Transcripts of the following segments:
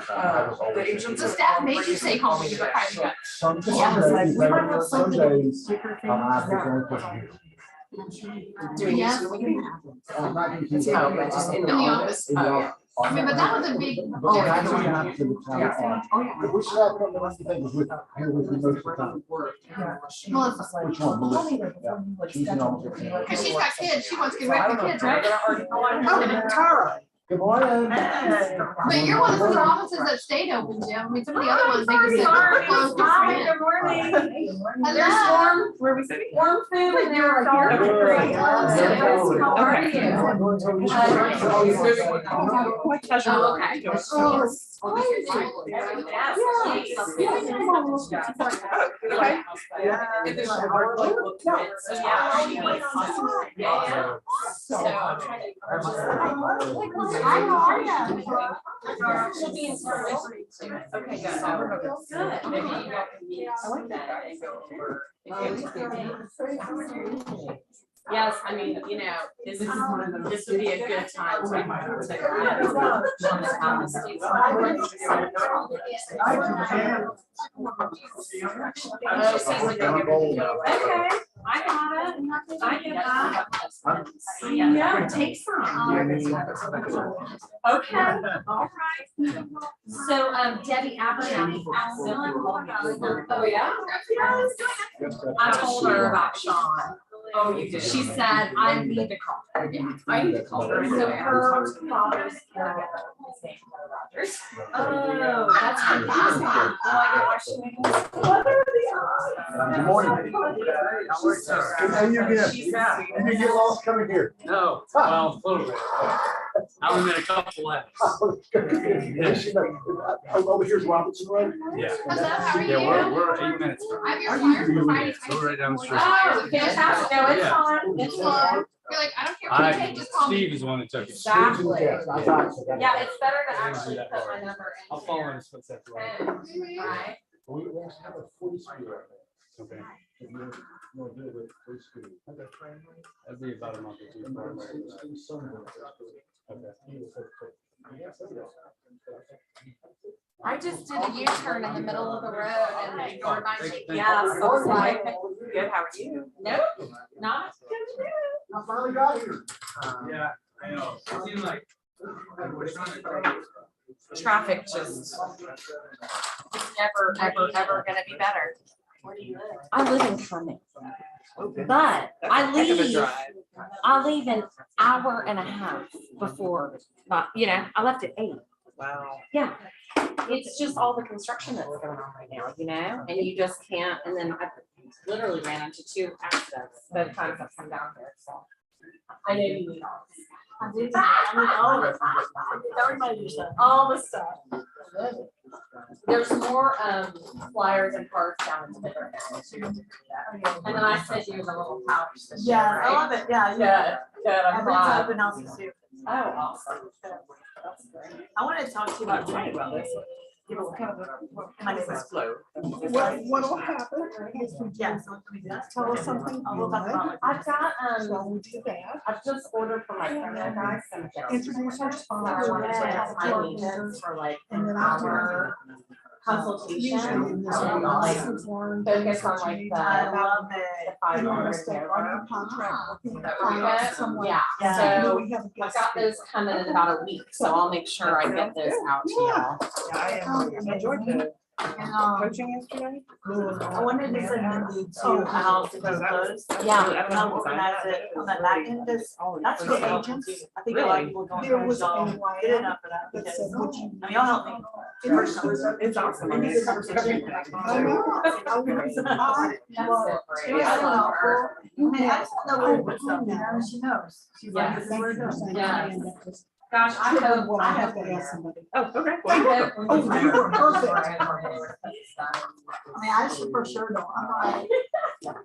The agents. The staff made you stay home when you were kind of. Some days, I'm out the only person here. Doing Yeah. it. I'm not gonna keep- Oh, but just in the In the office. In the Oh, yeah. office. I mean, but that was a big. Oh, that's what happened to the town Yeah. hall. But we should have one of the ones that was with, here with me most of the time. Melissa. Which one? Melissa? Yeah. She's in almost everything. Cause she's got kids, she wants to get rid of the kids, right? Oh, Tara. Good morning. But you're one of the offices that stayed open, Jim. I mean, some of the other ones, they just said Sorry. they're closed. Hi, good morning. There's Hello. warm, where are we sitting? Warm food in there. Okay. Great. How are Okay. you? Oh, okay. Hi, how are you? She'll be in service. Okay, good. Maybe you guys can meet that and go over. Yes, I mean, you know, this would be a good time to. Okay, I got it. I get that. Yeah, take some. Okay, all right. So, Debbie Abernathy. Oh, yeah? I told her about Sean. Oh, you did. She said, I need to call her. I need to call her. So her father's. Rogers. Oh, that's fantastic. Oh, I can watch the Good morning. Good day you again. She's happy. You didn't get lost coming here. No, well, a little bit. I only made a couple left. Over here's Robinson Road. Yeah. Hello, how are you? Yeah, we're 8 minutes from. I have your flyer for Friday. So we're right down the street. Oh, fantastic. No, it's Yeah. fine. It's fine. You're like, I don't care what you take, just call me. Steve is the one that took it. Exactly. Yes, I got you. Yeah, it's better to I didn't do actually that put part. my number in. I'll follow in his footsteps. Right. We also have a 40 speed right Okay. there. If you want to do it with 40 speed. That'd be about a month or two. before I'm ready. I just did a U-turn in the middle of the road and ignored my Thank- GPS. Yeah, So I was like, Good, how are you? nope, not good to I finally got here. Yeah, I know. It seems like. Traffic just, do. It's never, ever, ever gonna be better. where do you live? I live in Cumming, but I leave an hour and a half before, I left at 8. Wow. Yeah. It's just all the construction that's going on right now, and you just can't, and then I literally ran into 2 accidents both times I've come down here, so. I know you need all this. I need all of it. Everybody use that. All the stuff. There's more flyers and cards down in the middle. And then I sent you the little pouch. Yeah, I love it, yeah. Good, I'm Every glad. open house is super. Oh, awesome. I wanted to talk to you about training about this. My name is Flo. What will happen? Yeah, so we do that. Tell us something. We'll talk about like. I've got, So we do that. I've just ordered for my camera guys some. Introduce our So I wanted to have my sponsor. agents for like And an then I'll do hour consultation. Usually in this And one, like lessons learned. focus on like I the love it. And you're gonna 500 stay on your contract. with the Okay. client somewhere. Yeah, Yeah. so We have a I've guest got speaker. those coming in about a week, so I'll make sure I get those out to y'all. Yeah, I enjoyed the Coaching yesterday? I wanted to send Mindy to a house that was closed. Yeah. I'll organize it on that back end. That's for agents. I think a lot of people don't. There was a Get while enough for that. that because- said, would you? I mean, y'all help me. It's awesome. I mean, it's conversation. I know. I was That's so great. Yeah, I don't know. I mean, I just don't know where to put stuff. Oh, She knows. She's Yeah. like, this is where it goes. Yeah. And that was Gosh, I hope, what I I have hope. to ask somebody. Oh, okay. Oh, you were perfect. I mean, I should for sure know. I'm like,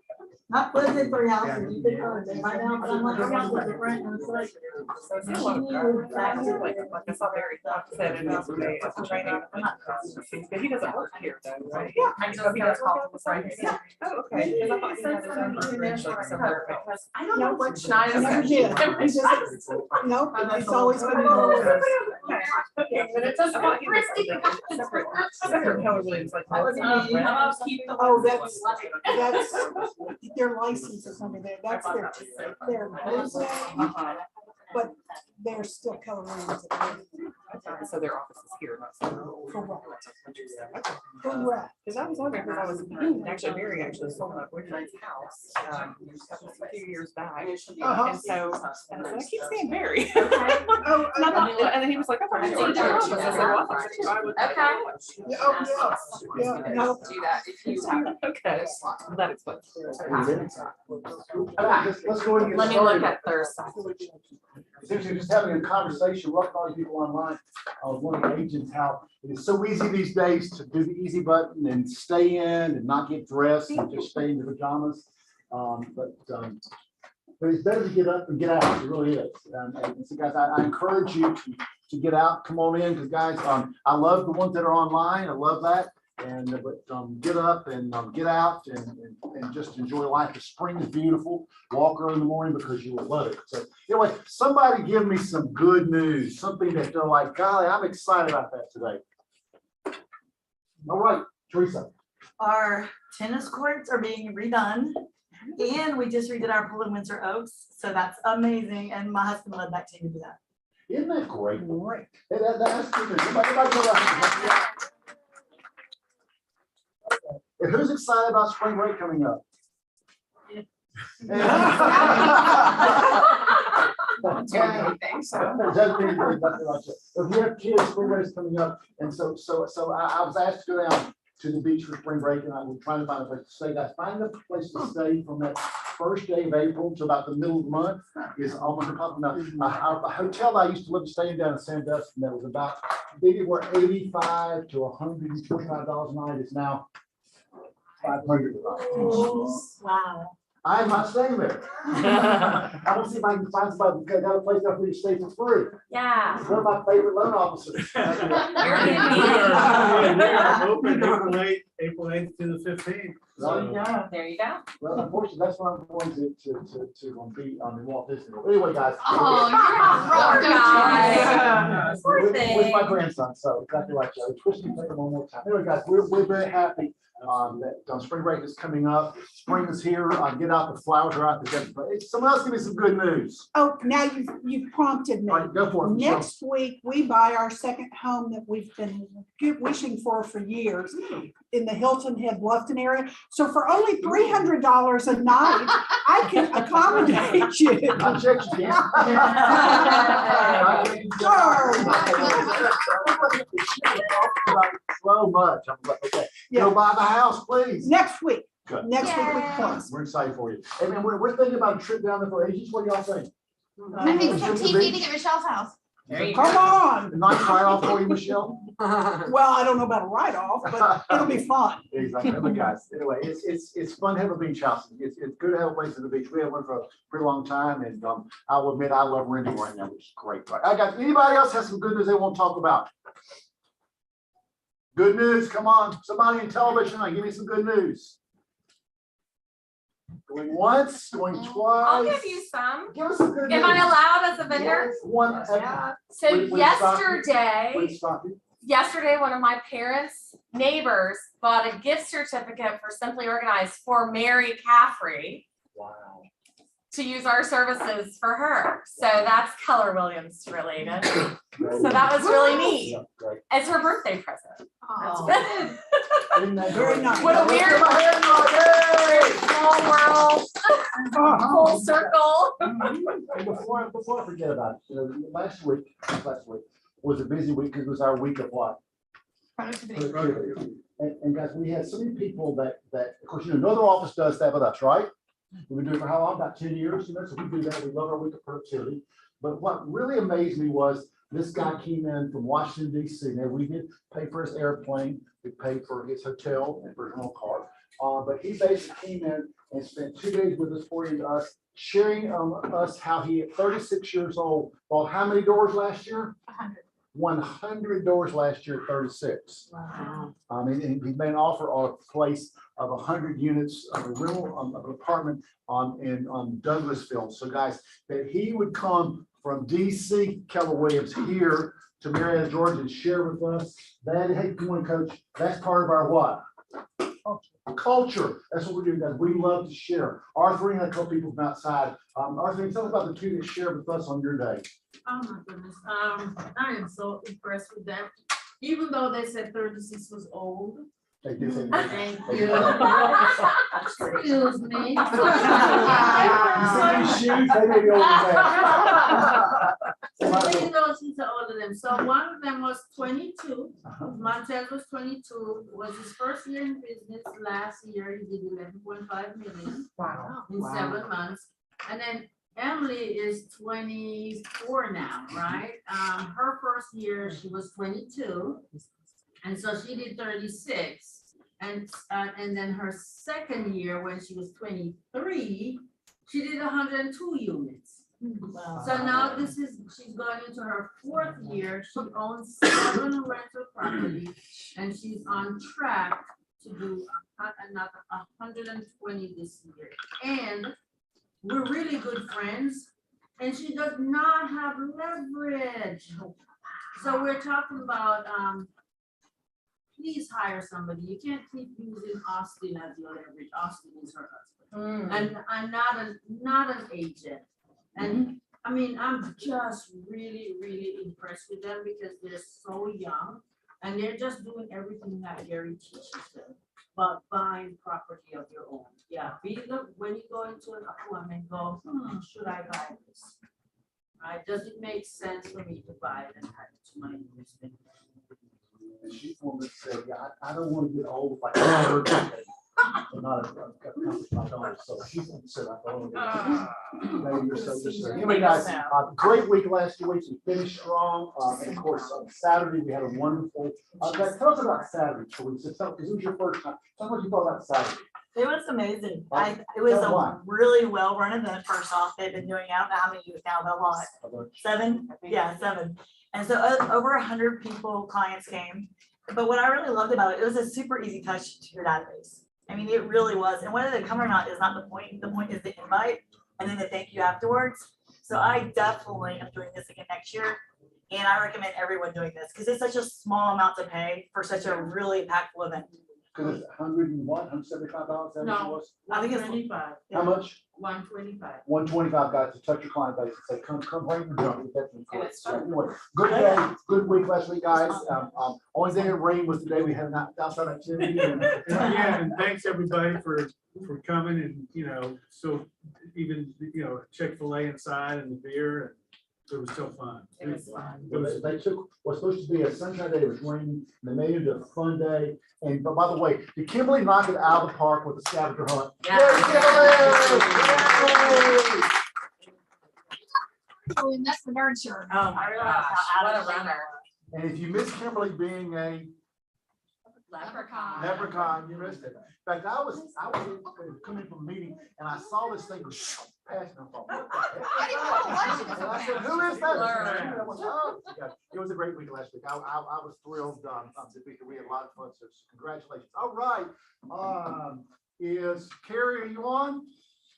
Not put in for your house and you pick up and find out someone else is different and it's like. So I see a lot of guys, like I saw Barry said in his day of training, I'm not, but he doesn't work here though, right? Yeah, I just he got does a work call out from the Friday. Friday. Oh, okay. Because I thought he had his own brokerage, like, somewhere, but I don't know which night I is never it. did. It's just, nope, it's always been. Okay, but it does. I thought he was separate color williams, like. Oh, that's their license or something there. That's their blue zone, but they're still Keller Williams. Okay, so their office is here, not somewhere. Correct. Correct. Because I was wondering, because I was, actually, Barry actually sold my boyfriend's house, a few years back. And so, and I keep saying Barry. And I thought, and then he was like, I thought you were doing office. I said, well, I thought I would. Yeah, oh, yeah, yeah, no. Do that if you have. Okay, that explains. Let's go and get Let me started. look at Thursday. Since you're just having a conversation, welcome all you people online. I was one of the agents, how it is so easy these days to do the easy button and stay in and not get dressed and just stay in your pajamas. But it's better to get up and get out. It really is. And so guys, I encourage you to get out, come on in, because guys, I love the ones that are online. I love that. And get up and get out and just enjoy life. The spring is beautiful. Walk early in the morning because you will love it. So anyway, somebody give me some good news, something that they're like, golly, I'm excited about that today. All right, Teresa. Our tennis courts are being redone and we just redid our pool in Windsor Oaks. So that's amazing. And my husband led that team to do that. Isn't that great? Great. Hey, that's good news. Everybody go around. And who's excited about spring break coming up? If you have kids, spring break is coming up, and so I was asked to go down to the beach for spring break, and I was trying to find a place to stay. Guys, find a place to stay from that first day of April to about the middle of the month is almost impossible. Now, a hotel I used to live staying down in Sandusky that was about maybe were $85 to $125 a night is now $500. Wow. I'm not staying there. I don't see if I can find somebody who's got a place up for you to stay for free. Yeah. One of my favorite loan officers. We are open April 8th to the 15th. Yeah. There you go. Well, unfortunately, that's what I'm going to be on the Walt Disney World. Anyway, guys. Oh, you're a rock guy. Poor With thing. my grandson, so exactly like Joe. Twist me one more time. Anyway, guys, we're very happy that spring break is coming up. Spring is here. Get out, the flowers are out. Someone else give me some good news. Oh, now you've prompted me. All right, go for it, Michelle. Next week, we buy our second home that we've been wishing for years in the Hilton Head Bluffton area. So for only $300 a night, I can accommodate you. I checked you. So much. I'm like, okay, go buy the house, please. Next week. Good. Next week we Yay. close. We're excited for you. And then we're thinking about a trip down there for ages. What do y'all think? I think some team meeting at Michelle's house. There you Come go. on. A nice write off for you, Michelle? Well, I don't know about a write-off, but it'll be fun. Exactly. Anyway, guys, anyway, it's fun to have a beach house. It's good to have a place at the beach. We have one for a pretty long time, and I will admit I love renting right now, which is great. Right? I got anybody else has some good news they want to talk about? Good news, come on. Somebody in television, give me some good news. Going once, going twice. I'll give you some. Give us some good Am news. I allowed as a vendor? One. So Wait, yesterday, one of my parents' neighbors bought a gift certificate for Simply Organized for Mary Caffrey Wow. to use our services for her. So that's Keller Williams related. So that was really neat. Yeah, great. It's her birthday present. Oh. Isn't that Very great? nice. What a weird small world, full circle. And before I forget about it, last week was a busy week because it was our week of what? Productivity. And guys, we had so many people that, of course, another office does that with us, right? We've been doing it for how long? About 10 years, so we do that. We love our week of productivity. But what really amazed me was This guy came in from Washington DC. Now, we did pay for his airplane, we paid for his hotel and for his rental car. But he basically came in and spent 2 days with us, pouring into us, sharing us how he at 36 years old bought how many doors last year? 100 doors last year at 36. Wow. And he made an offer on a place of 100 units of a rental of an apartment in Douglasville. So guys, that he would come from DC, Keller Williams, here to Marietta, Georgia, and share with us. That, hey, come on, coach, that's part of our what? Culture. That's what we're doing, guys. We love to share. Arthur, and a couple people from outside. Arthur, tell us about the two that shared with us on your day. Oh my goodness, I am so impressed with them. Even though they said 36 was old. They did say Thank They you. did. Excuse me. You see these shoes? They may be older than that. Even though she's older than them. So one of them was 22. Montel was 22. Was his first year in business. Last year he did 11.5 million. Wow. In 7 months. And then Emily is 24 now, right? Her first year she was 22. And so she did 36. And then her second year when she was 23, she did 102 units. Wow. So now she's going into her 4th year. She owns 7 rental properties and she's on track to do another 120 this year. And we're really good friends and she does not have leverage. So we're talking about, please hire somebody. You can't keep using Austin as your leverage. Austin is her husband. And I'm not an agent. And I mean, I'm just really, really impressed with them because they're so young and they're just doing everything that Gary teaches them, but buying property of your own. Yeah, when you go into an appointment, go, should I buy this? Right? Does it make sense for me to buy it and add it to my investment? And she told me, said, yeah, I don't want to get old like her. I'm not my daughter, so she said, I thought, maybe you're so just. Anyway, guys, great week last week. We finished strong. And of course, on Saturday, we had a wonderful, guys, tell us about Saturday. So we said, because it was your first time. Tell us what you thought about Saturday. It was amazing. It was a really well-run event. First off, they've been doing out how many years now? A lot. 7? Yeah, 7. And so over 100 people, clients came. But what I really loved about it, it was a super easy touch to your database. I mean, it really was. And whether they come or not is not the point. The point is the invite and then the thank you afterwards. So I definitely am doing this again next year. And I recommend everyone doing this because it's such a small amount to pay for such a really impactful event. Because it's $175. No, I think it's 125. How much? 125. 125 guys to touch your client base and say, come bring your junk. And it's So fun. anyway, good day, good week last week, guys. Only thing that rained was the day we had an outside activity. Yeah, and thanks everybody for coming and, so even, Chick-fil-A inside and the beer, it was so fun. It was fun. They took what's supposed to be a sunshine day, it was raining, and they made it a fun day. And but by the way, did Kimberly knock it out of the park with the scavenger hunt? Yeah. Yay, Kimberly! Oh, and that's the bird shirt. Oh my gosh, what a runner. And if you miss Kimberly being a Leprechaun. leprechaun, you missed it. In fact, I was coming from a meeting and I saw this thing go past me. I didn't know what she was And I said, about. who is that? Blur. I went, "Oh." Yeah, it was a great week last week. I was thrilled to be here. We had a lot of fun. So congratulations. All right. Is Carrie, are you on?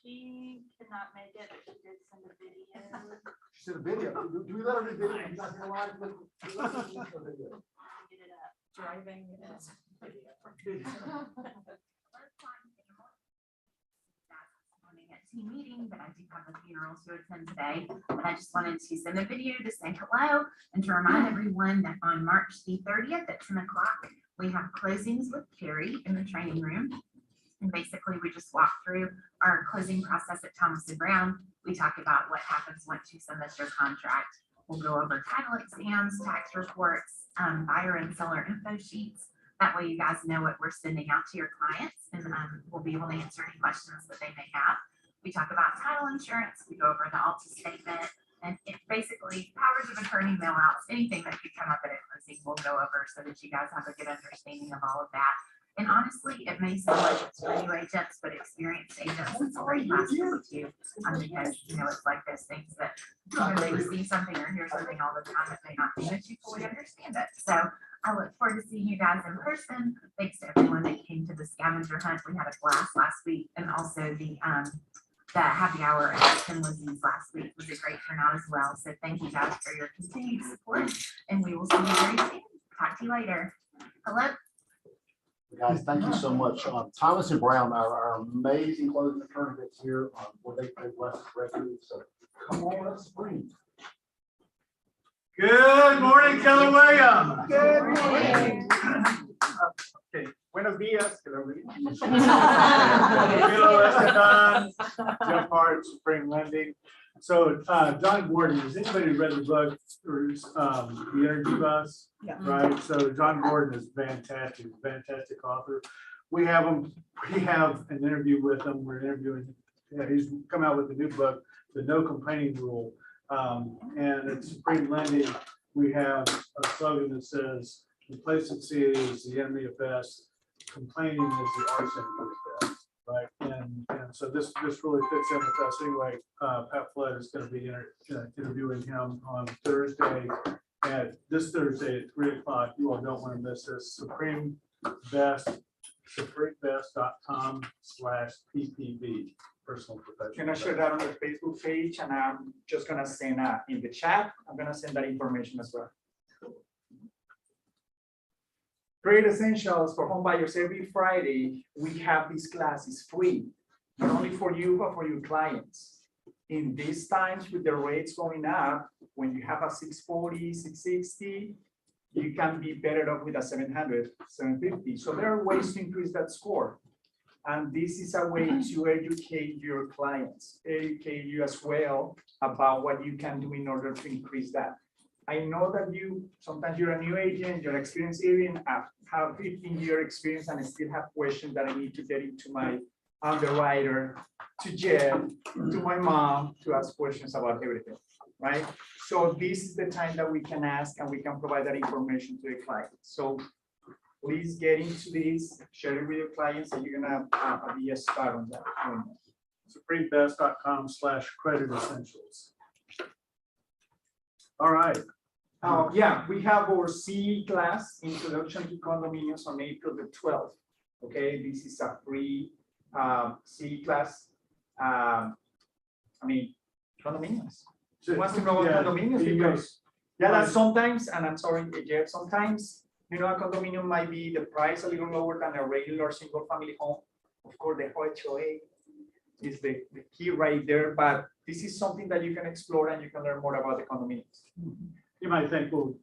She could not make it, but she did send a video. She said a video. Do we let her do video? You guys gonna live? Let her do a video. Get it up. Driving. Team meeting, but I do have a funeral to attend today. But I just wanted to send a video to say hello and to remind everyone that on March the 30th at 10 o'clock, we have closings with Carrie in the training room. And basically, we just walk through our closing process at Thomas & Brown. We talk about what happens once you send us your contract. We'll go over title exams, tax reports, buyer and seller info sheets. That way you guys know what we're sending out to your clients, and we'll be able to answer any questions that they may have. We talk about title insurance. We go over the Alta statement, And it basically powers of attorney mail outs, anything that could come up at a closing, we'll go over so that you guys have a good understanding of all of that. And honestly, it may sound like it's for new agents, but experienced agents, it's a great class for you too. Because, you know, it's like those things that you see something or hear something all the time, it may not be that you fully understand it. So I look forward to seeing you guys in person. Thanks to everyone that came to the scavenger hunt. We had a blast last week, and also the happy hour at Tim Lizzie's last week was a great turnout as well. So thank you guys for your continued support, and we will see you very soon. Talk to you later. Hello. Guys, thank you so much. Thomas and Brown, our amazing closing attorney that's here, where they play West Refuge. So come on, let's breathe. Good morning, Keller Williams. Good morning. Okay, buenos dias. Hello, Esteban, Jeff Hart, Spring Lending. So, John Gordon, has anybody read the book or the Energy Bus? Yeah. Right, so John Gordon is fantastic, fantastic author. We have an interview with him. We're interviewing, he's come out with a new book, The No Complaining Rule. And at Supreme Lending, we have a slogan that says, complacency is the enemy of best, complaining is the arson of best. Right, and so this really fits in with us anyway. Pat Flood is going to be interviewing him on Thursday, this Thursday at 3 o'clock. You all don't want to miss this. supremebest.com/PPB, personal professional. I'm gonna share that on the Facebook page, and I'm just gonna send in the chat. I'm gonna send that information as well. Trade Essentials for Home Buyers. Every Friday, we have this class. It's free, not only for you, but for your clients. In these times with the rates going up, when you have a 640, 660, you can be better off with a 700, 750. So there are ways to increase that score. And this is a way to educate your clients, educate you as well about what you can do in order to increase that. I know that sometimes you're a new agent, you're an experienced agent, have 15-year experience and I still have questions that I need to get into my underwriter, to Jeff, to my mom, to ask questions about everything, right? So this is the time that we can ask and we can provide that information to the client. So please get into this, share it with your clients, and you're gonna be a star on that. supremebest.com/credit essentials. All right. Yeah, we have our CE class, Introduction to Condominiums, on April the 12th. Okay, this is a free CE class. Condominiums. Who wants to know about condominiums? Because that sometimes, and I'm sorry, Jeff, sometimes, a condominium might be the price a little lower than a regular single family home. Of course, the HOA is the key right there, but this is something that you can explore and you can learn more about the condominiums. You might think, well,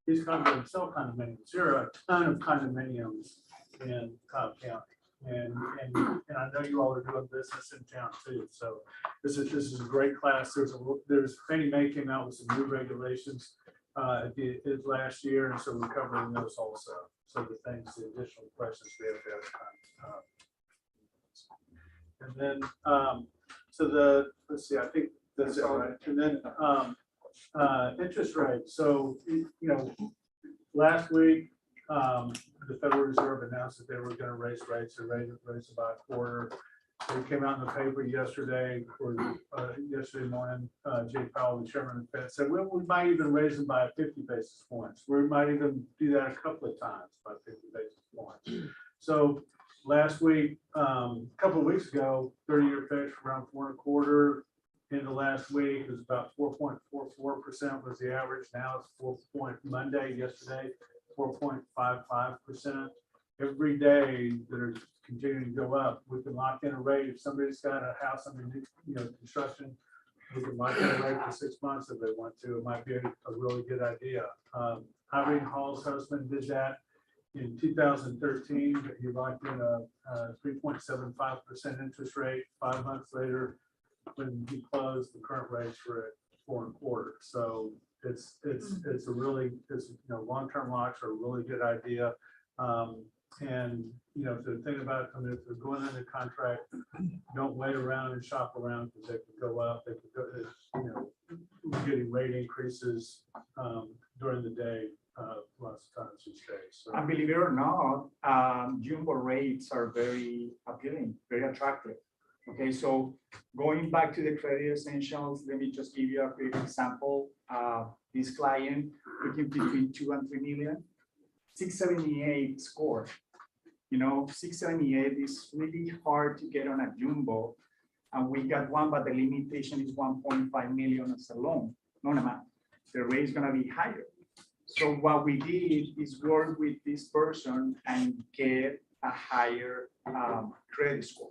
these condominiums sell condominiums. There are a ton of condominiums in Cobb County. And I know you all are doing business in town too. So this is a great class. There's Fannie Mae came out with some new regulations last year, and so we're covering those also. So the additional questions we have to and then let's see, I think that's it, right? And then interest rate. So last week the Federal Reserve announced that they were going to raise rates about a quarter. They came out in the paper yesterday morning. Jay Powell, the chairman of the Fed, said, well, we might even raise them by 50 basis points. We might even do that a couple of times by 50 basis points. So last week, a couple of weeks ago, 30-year fix around 4.25. Into last week it was about 4.44% was the average. Now it's yesterday, 4.55%. Every day they're continuing to go up. We can lock in a rate. If somebody's got a house under construction, we can lock in a rate for 6 months if they want to. It might be a really good idea. Irene Hall's husband did that in 2013. He locked in a 3.75% interest rate. 5 months later, when he closed, the current rates were at 4.25. So it's a really long-term locks are a really good idea. And, you know, the thing about, I mean, if they're going under contract, don't wait around and shop around because they could go up, they could go, you know, we're getting rate increases during the day, lots of times these days. So, And believe it or not, jumbo rates are very appealing, very attractive. Okay, so going back to the credit essentials, let me just give you a quick example. This client looking between 2 and 3 million, 678 score. You know, 678 is really hard to get on a jumbo. And we got one, but the limitation is 1.5 million as a loan, amount. The rate is gonna be higher. So what we did is work with this person and get a higher credit score.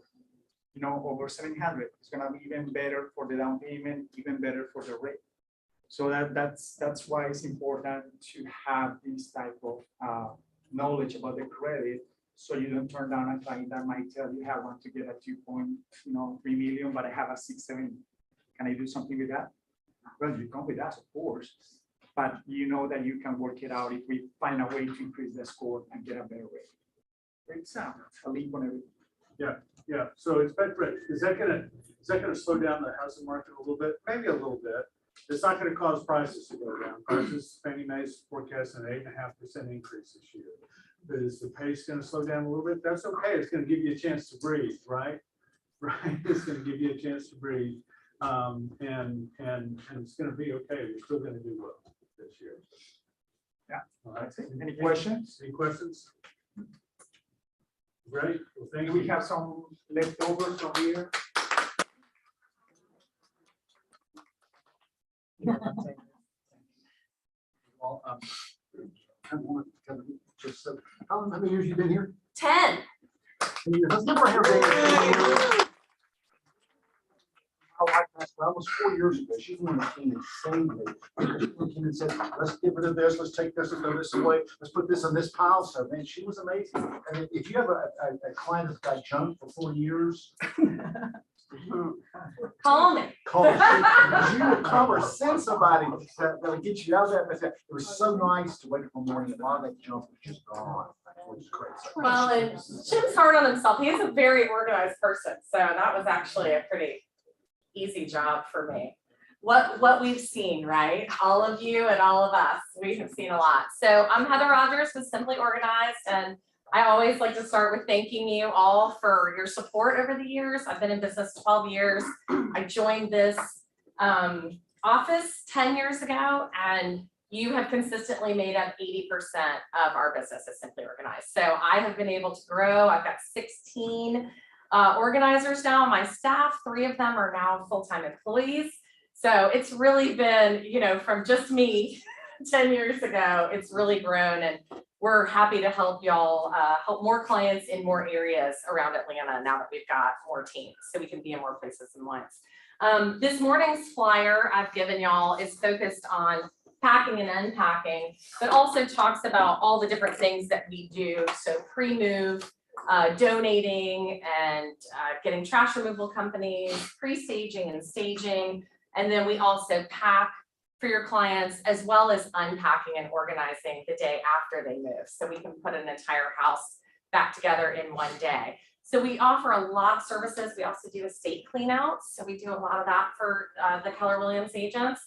You know, over 700. It's gonna be even better for the down payment, even better for the rate. So that's why it's important to have this type of knowledge about the credit, so you don't turn down a client that might tell you, I want to get a 2.3 million, but I have a 670. Can I do something with that? Well, you come with us, of course, but you know that you can work it out if we find a way to increase the score and get a better rate. It's a link on everything. yeah, so expect rate. Is that gonna slow down the housing market a little bit? Maybe a little bit. It's not gonna cause prices to go down. Prices, Fannie Mae's forecasting an 8.5% increase this year. But is the pace gonna slow down a little bit? That's okay. It's gonna give you a chance to breathe, right? Right, it's gonna give you a chance to breathe. And it's gonna be okay. We're still gonna do well this year. Yeah. All right. Any questions? Any questions? Great. Well, thank Do you. we have some leftovers from here? Well, how many years you been here? 10. 10 years. Let's give her a hand. I like that. That was 4 years ago. She's one that came insanely. She came and said, let's get rid of this, let's take this and throw this away, let's put this in this pile. So man, she was amazing. And if you have a client that's got junk for 4 years, Call me. call her. You will call her, send somebody that'll get you out of that mess. It was so nice to wake up in the morning and a lot of that junk was just gone. It was great. Well, and Jim's hard on himself. He's a very organized person. So that was actually a pretty easy job for me. What we've seen, right? All of you and all of us, we have seen a lot. So I'm Heather Rogers with Simply Organized, and I always like to start with thanking you all for your support over the years. I've been in business 12 years. I joined this office 10 years ago, and you have consistently made up 80% of our business is Simply Organized. So I have been able to grow. I've got 16 organizers now on my staff. 3 of them are now full-time employees. So it's really been, you know, from just me 10 years ago, it's really grown, and we're happy to help y'all help more clients in more areas around Atlanta now that we've got more teams, so we can be in more places than once. This morning's flyer I've given y'all is focused on packing and unpacking, but also talks about all the different things that we do. So pre-move, donating and getting trash removal companies, pre-staging and staging. And then we also pack for your clients, as well as unpacking and organizing the day after they move. So we can put an entire house back together in one day. So we offer a lot of services. We also do estate cleanouts. So we do a lot of that for the Keller Williams agents.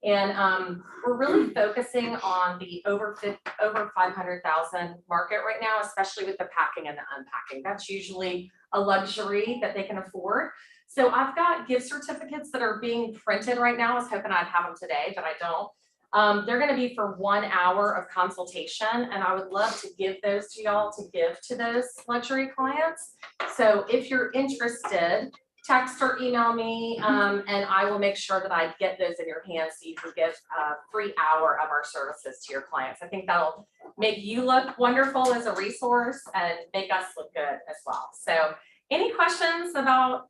And we're really focusing on the over 500,000 market right now, especially with the packing and the unpacking. That's usually a luxury that they can afford. So I've got gift certificates that are being printed right now. I was hoping I'd have them today, but I don't. They're going to be for 1 hour of consultation, and I would love to give those to y'all to give to those luxury clients. So if you're interested, text or email me, and I will make sure that I get those in your hands so you can give a free hour of our services to your clients. I think that'll make you look wonderful as a resource and make us look good as well. So any questions about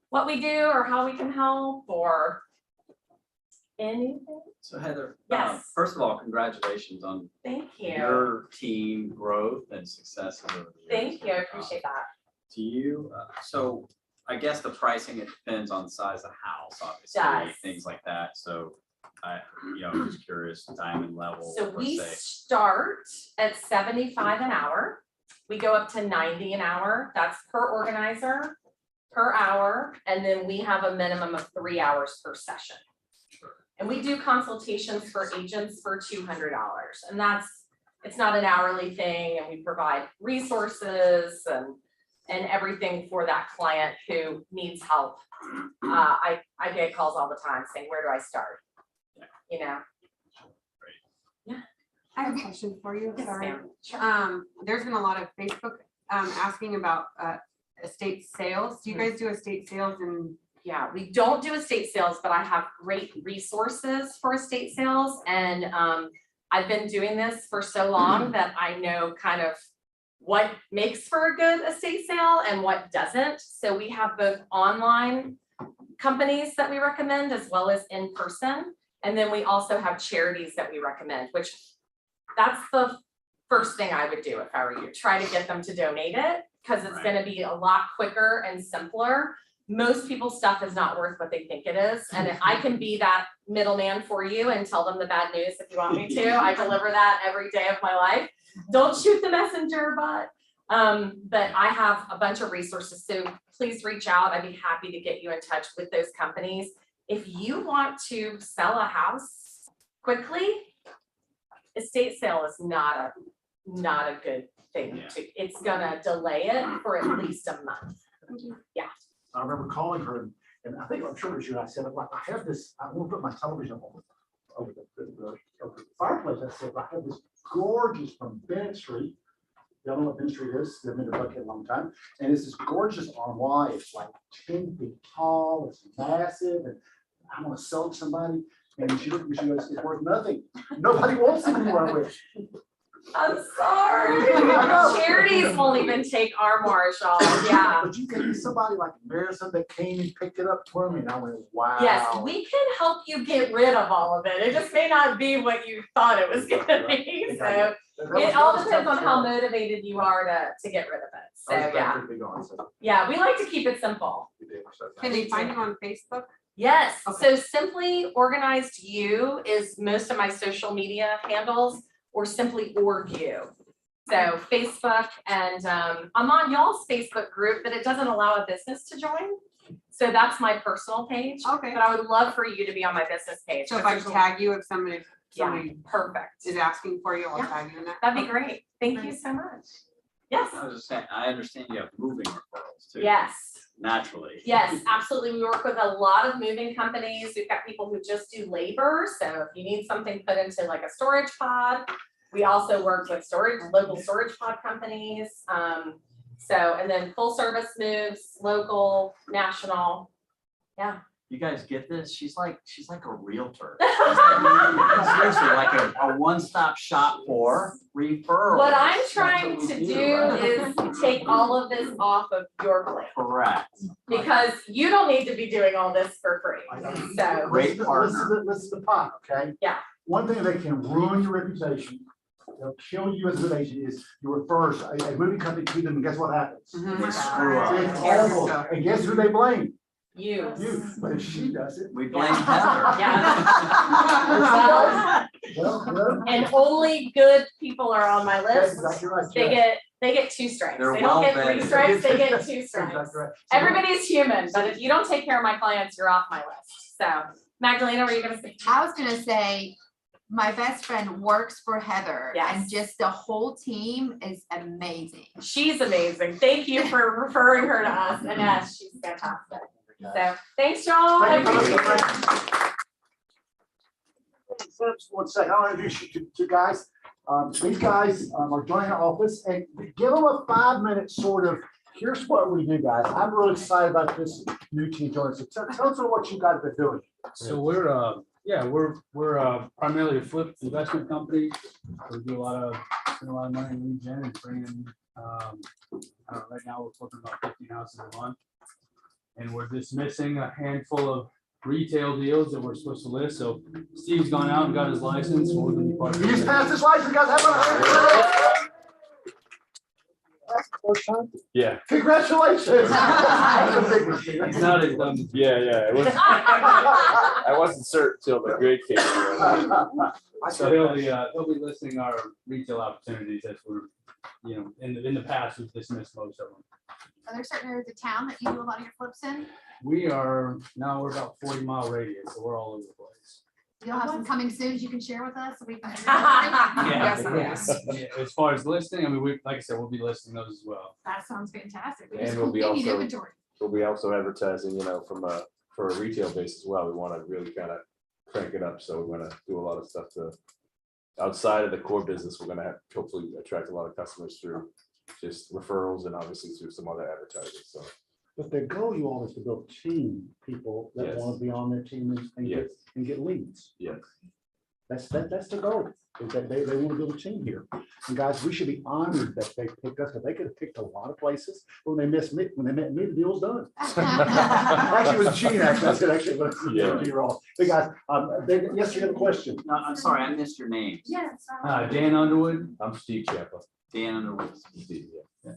what we do or how we can help or anything? So Heather, Yes. First of all, congratulations on Thank you. your team growth and success over the years. Thank you. I appreciate that. Do you, so I guess the pricing, it depends on the size of the house, obviously, Does. things like that. So Just curious, diamond level, So we let's say. start at 75 an hour. We go up to 90 an hour. That's per organizer, per hour. And then we have a minimum of 3 hours per session. And we do consultations for agents for $200. And it's not an hourly thing. And we provide resources and everything for that client who needs help. I get calls all the time saying, where do I start? You know? I have a question for you, Yes, sorry. ma'am. There's been a lot of Facebook asking about estate sales. Do you guys do estate sales? And Yeah, we don't do estate sales, but I have great resources for estate sales. And I've been doing this for so long that I know kind of what makes for a good estate sale and what doesn't. So we have both online companies that we recommend as well as in person. And then we also have charities that we recommend, which that's the first thing I would do if I were you. Try to get them to donate it because it's going to be a lot quicker and simpler. Most people's stuff is not worth what they think it is. And I can be that middleman for you and tell them the bad news if you want me to. I deliver that every day of my life. Don't shoot the messenger, but I have a bunch of resources. So please reach out. I'd be happy to get you in touch with those companies. If you want to sell a house quickly, estate sale is not a good thing. It's gonna delay it for at least a month. Yeah. I remember calling her and I think, I'm sure it was you, I said, like, I have this, I want to put my television over the fireplace. I said, I have this gorgeous from Bennett Street. Y'all know what Bennett Street is? They've been in Buckhead a long time. And it's this gorgeous armoire. It's like 10 feet tall. It's massive. And I want to sell it to somebody. And she looked at me, she goes, it's worth nothing. Nobody wants it anymore. I went, I'm sorry. Charities won't even take armoire shawls. Yeah. But you can be somebody like Marissa that came and picked it up for me. And I went, wow. Yes, we can help you get rid of all of it. It just may not be what you thought it was gonna be. So it all depends on how motivated you are to get rid of it. So yeah, we like to keep it simple. can they find you on Facebook? Yes, Okay. so Simply Organized You is most of my social media handles, or simply org you. So Facebook, and I'm on y'all's Facebook group, but it doesn't allow a business to join. So that's my personal page. Okay. But I would love for you to be on my business page. So if I tag you, if somebody Perfect. is asking for you, I'll Yeah. tag you in that. That'd be great. Thank you so much. Yes. I was just saying, I understand you have moving referrals too. Yes. Naturally. Yes, absolutely. We work with a lot of moving companies. We've got people who just do labor. So if you need something put into like a storage pod, we also work with local storage pod companies. And then full service moves, local, national. Yeah. You guys get this? She's like a realtor. Seriously, like a one-stop shop for referrals. What I'm That's trying what to we do right? is take all of this off of your plate. Correct. Because you don't need to be doing all this for free. So. Great partner. Listen to the pot, okay? Yeah. One thing that can ruin your reputation, they'll kill you as an agent, is you refer a moving company to them, and guess what happens? They screw up. It's awful. And guess who they blame? You. You. But if she does it. We blame Heather. Yeah. Well, And only good people are on my that's list. exactly right. They get 2 strikes. They're They don't get 3 well-vetted. strikes, they get 2 That's strikes. exactly right. Everybody's human, but if you don't take care of my clients, you're off my list. So Magdalena, what are you gonna say? I was gonna say, my best friend works for Heather. Yes. And just the whole team is amazing. She's amazing. Thank you for referring her to us. And yes, she's fantastic. So thanks, y'all. I Thank you. appreciate it. Just one second, I want to introduce you to 2 guys. These guys are joining our office, and give them a 5-minute sort of, here's what we do, guys. I'm really excited about this new team joining. So tell us what you guys have been doing. So we're primarily a flip investment company. We do a lot of money in lead gen and bringing, right now we're flipping about 15 houses a month. And we're just missing a handful of retail deals that we're supposed to list. So Steve's gone out and got his license. He just passed his license, guys. Have a That's the first time. Yeah. Congratulations. That's a big one, Steve. He's not as yeah. It was, I wasn't certain till the grade came. So he'll be listing our retail opportunities as we're, in the past, we've dismissed most of them. Are there certain areas of town that you do a lot of your flips in? We're about 40-mile radius, so we're all over the place. You'll have some coming soon you can share with us, so we can. Yeah, as far as listing, I mean, like I said, we'll be listing those as well. That sounds fantastic. We And just we'll be we need also- inventory. We'll be also advertising, for a retail base as well. We want to really kind of crank it up. So we're going to do a lot of stuff outside of the core business. We're going to have hopefully attract a lot of customers through just referrals and obviously through some other advertising. So. But the goal you all is to build team people that Yes. want to be on their team and get leads. Yes. That's the goal. Is that they want to build a team here. And guys, we should be honored that they picked us, because they could have picked a lot of places. But when they met me, the deal's done. Actually, it was Gene, actually. I said, actually, but Yeah. you're all. Hey, guys, yes, you have a question. No, I'm sorry, I missed your name. Yes. Dan Underwood. I'm Steve Champa. Dan Underwood. Steve, yeah.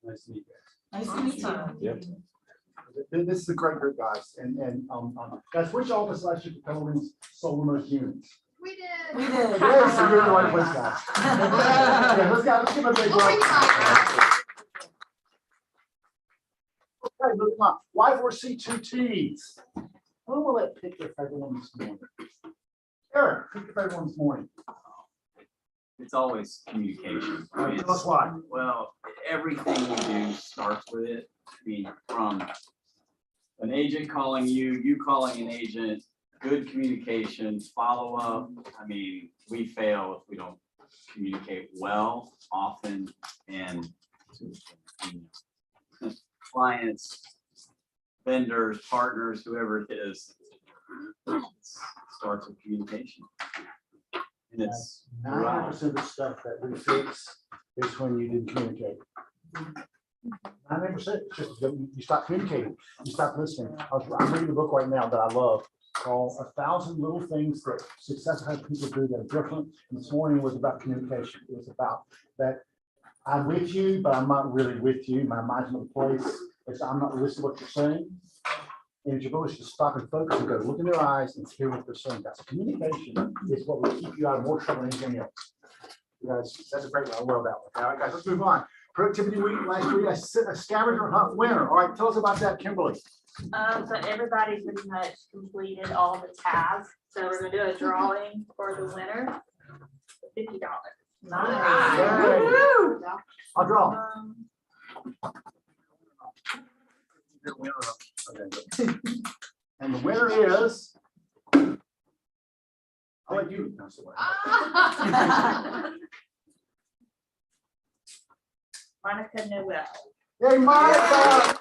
Nice to meet you. Nice to meet you. Yep. This is a great group, guys. And guys, which office last year Pelvin's sold the most units? We did. We did. Yes, so you're in the right place, guys. Yeah, let's give a big We'll bring you round. back. Okay, look, come on. Y4C2Ts. Who will let pick their favorite one this morning? Eric, pick your favorite one this morning. It's always communication. All right, tell us why. Well, everything we do starts with it. I mean, from an agent calling you calling an agent, good communication, follow up. I mean, we fail if we don't communicate well, often, and to clients, vendors, partners, whoever it is, it starts with communication. And it's 90% of the stuff that we fix is when you didn't communicate. 90%, it's just you stop communicating, you stop listening. I'm reading a book right now that I love called 1,000 Little Things That Successful People Do That Are Different. And this morning was about communication. It was about that I'm with you, but I'm not really with you. My mind's in a place. I'm not listening to what you're saying. And your ability to stop and focus and go look in their eyes and hear what they're saying. That's communication is what will keep you out of more trouble than anything else. You guys, that's a great one. I love that one. All right, guys, let's move on. Productivity week last week, a scavenger hunt winner. All right, tell us about that, Kimberly. So everybody pretty much completed all the tasks. So we're gonna do a drawing for the winner. $50. Nice. I'll draw. And the winner is. I'll let you. Monica Noel. Hey, Monica.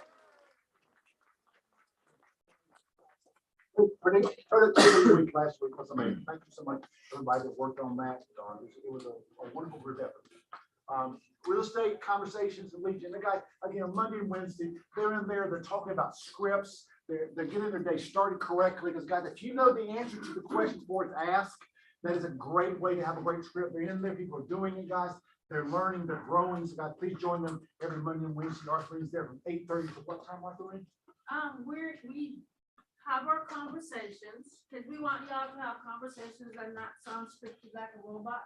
Productivity week last week was amazing. Thank you so much, everybody that worked on that. It was a wonderful group effort. Real estate conversations and Legion. The guys, again, Monday and Wednesday, they're in there, they're talking about scripts. They're getting their day started correctly. Because guys, if you know the answer to the questions before it's asked, that is a great way to have a great script. They're in there, people are doing it, guys. They're learning, they're growing. So guys, please join them every Monday and Wednesday. Arthurine's there from 8:30 to what time, Arthurine? We have our conversations, because we want y'all to have conversations and not sound scripted like a robot.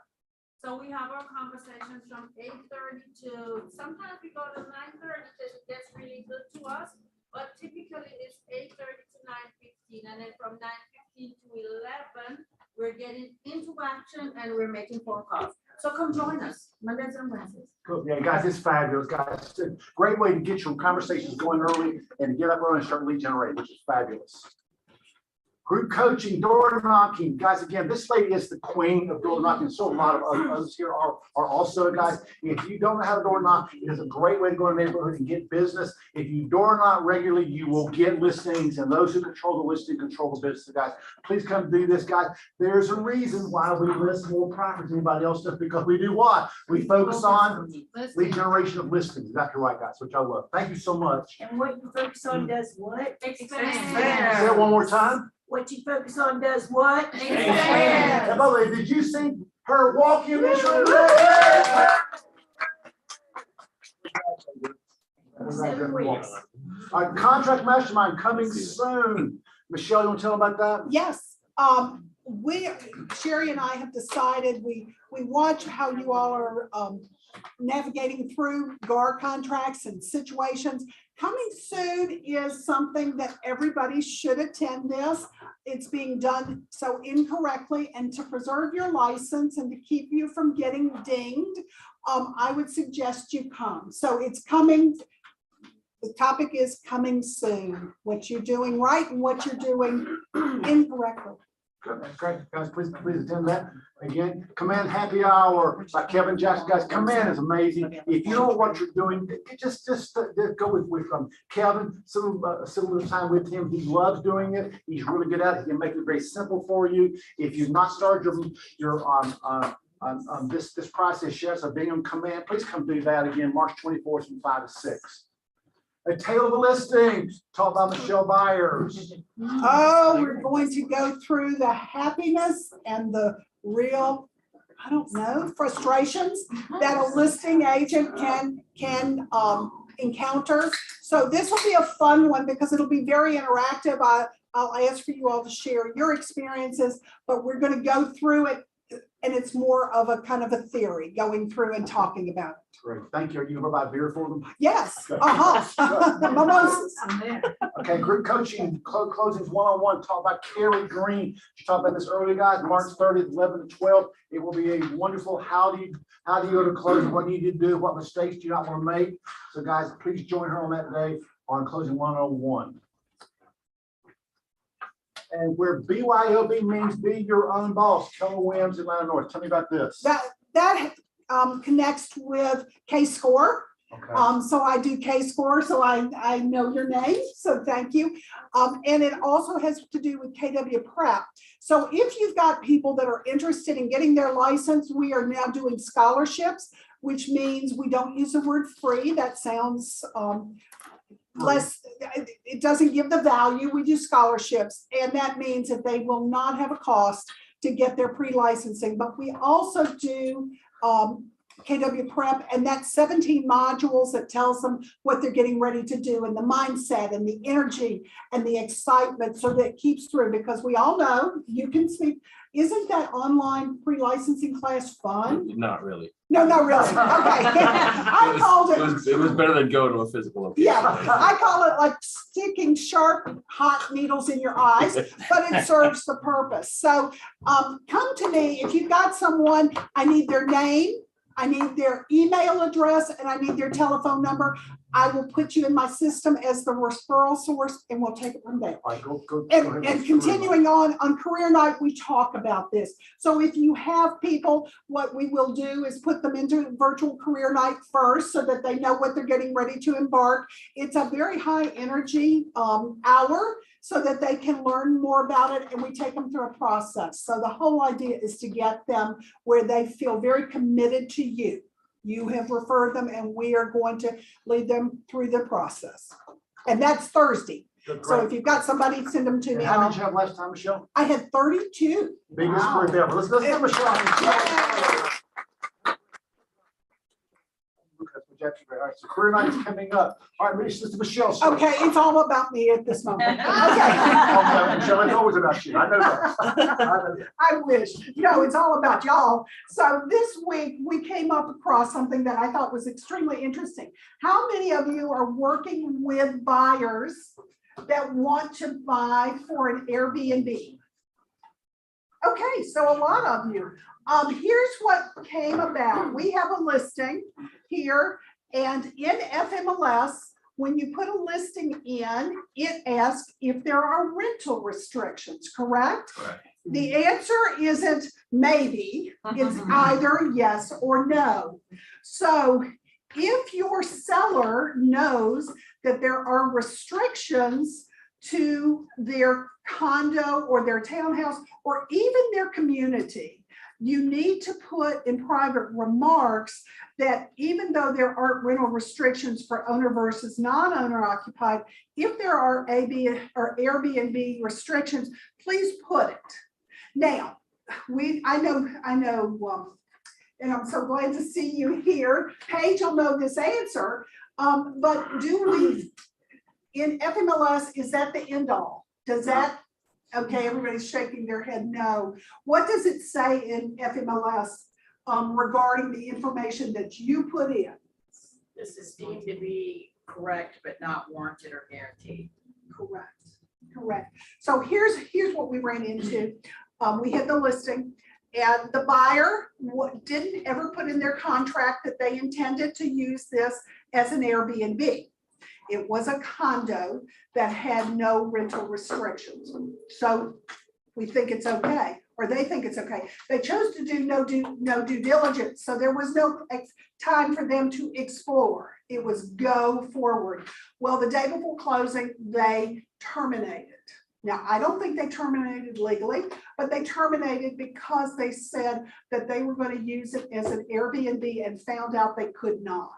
So we have our conversations from 8:30 to, sometimes we go to 9:30, because it gets really good to us. But typically it's 8:30 to 9:15, and then from 9:15 to 11, we're getting into action and we're making phone calls. So come join us Mondays and Wednesdays. Cool. Yeah, guys, it's fabulous, guys. It's a great way to get your conversations going early and to get up early and start lead generating, which is fabulous. Group coaching, door knocking. Guys, again, this lady is the queen of door knocking. So a lot of others here are also, guys. If you don't know how to door knock, it is a great way to go in the neighborhood and get business. If you door knock regularly, you will get listings, and those who control the listing control the business, guys. Please come do this, guys. There's a reason why we list more properties than anybody else does, because we do what? We focus on lead generation of listings. Exactly right, guys, which I love. Thank you so much. And what you focus on does what? Say it one more time. What you focus on does what? And by the way, did you see her walk in this room? 7 weeks. Our contract mastermind coming soon. Michelle, you want to tell them about that? Yes, Sherry and I have decided, we watch how you all are navigating through GAR contracts and situations. Coming soon is something that everybody should attend this. It's being done so incorrectly, and to preserve your license and to keep you from getting dinged, I would suggest you come. So it's coming. The topic is coming soon, what you're doing right and what you're doing incorrectly. That's great, guys, please attend that. Again, Command Happy Hour by Kevin Jackson. Guys, Command is amazing. If you know what you're doing, just go with Kevin, spend a little time with him. He loves doing it. He's really good at it. He can make it very simple for you. If you've not started this process yet, so being on Command, please come do that again, March 24th from 5 to 6. A Tale of a Listing, taught by Michelle Byers. Oh, we're going to go through the happiness and the real, I don't know, frustrations that a listing agent can encounter. So this will be a fun one because it'll be very interactive. I'll ask for you all to share your experiences, but we're going to go through it, and it's more of a kind of a theory, going through and talking about it. Great, thank you. Are you gonna buy beer for them? Yes, Good. Mimosas. Okay, group coaching, closings one-on-one, taught by Carrie Green. She talked about this earlier, guys, March 30th, 11 to 12. It will be a wonderful, how do you go to closing, what do you need to do, what mistakes do you not want to make? So guys, please join her on that day on closing 101. And where BYOB means be your own boss, Keller Williams, Atlanta North. Tell me about this. That connects with K-Score. Okay. So I do K-Score, so I know your name, so thank you. And it also has to do with KW Prep. So if you've got people that are interested in getting their license, we are now doing scholarships, which means we don't use the word free. That sounds less, it doesn't give the value. We do scholarships, and that means that they will not have a cost to get their pre-licensing, but we also do KW Prep, and that's 17 modules that tells them what they're getting ready to do, and the mindset and the energy and the excitement, so that it keeps through, because we all know, you can speak, isn't that online pre-licensing class fun? Not really. No, not really. Okay. I called it. It was better than going to a physical location. Yeah, I call it like sticking sharp, hot needles in your eyes, but it serves the purpose. So come to me if you've got someone. I need their name, I need their email address, and I need their telephone number. I will put you in my system as the referral source, and we'll take it from there. All right, go And continuing on career night, we talk about this. So if you have people, what we will do is put them into virtual career night first, so that they know what they're getting ready to embark. It's a very high energy hour, so that they can learn more about it, and we take them through a process. So the whole idea is to get them where they feel very committed to you. You have referred them, and we are going to lead them through the process. And that's Thursday. Good, So great. if you've got somebody, send them to And me. how many did you have last time, Michelle? I had 32. Biggest group ever. Let's give Michelle. All right, so career night is coming up. All right, Mr. Michelle. Okay, it's all about me at this moment. Okay. Okay, Michelle, it's always about you. I know that. I wish. No, it's all about y'all. So this week we came up across something that I thought was extremely interesting. How many of you are working with buyers that want to buy for an Airbnb? Okay, so a lot of you. Here's what came about. We have a listing here, and in FMLS, when you put a listing in, it asks if there are rental restrictions, correct? Correct. The answer isn't maybe, it's either yes or no. So if your seller knows that there are restrictions to their condo or their townhouse or even their community, you need to put in private remarks that even though there aren't rental restrictions for owner versus non-owner occupied, if there are Airbnb restrictions, please put it. Now, I know and I'm so glad to see you here. Paige will know this answer, but do we, in FMLS, is that the end all? Does that, okay, everybody's shaking their head no. What does it say in FMLS regarding the information that you put in? This is deemed to be correct, but not warranted or guaranteed. Correct. So here's what we ran into. We had the listing and the buyer didn't ever put in their contract that they intended to use this as an Airbnb. It was a condo that had no rental restrictions. So we think it's okay, or they think it's okay. They chose to do no due diligence. So there was no time for them to explore. It was go forward. Well, the day before closing, they terminated. Now, I don't think they terminated legally, but they terminated because they said that they were going to use it as an Airbnb and found out they could not.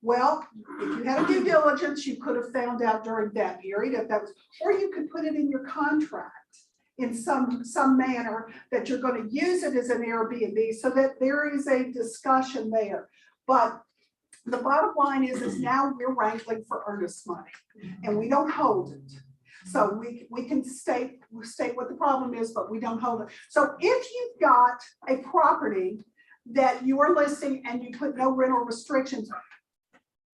Well, if you had a due diligence, you could have found out during that period if that was, or you could put it in your contract in some manner that you're going to use it as an Airbnb so that there is a discussion there. But the bottom line is now we're wrangling for earnest money and we don't hold it. So we can state what the problem is, but we don't hold it. So if you've got a property that you are listing and you put no rental restrictions,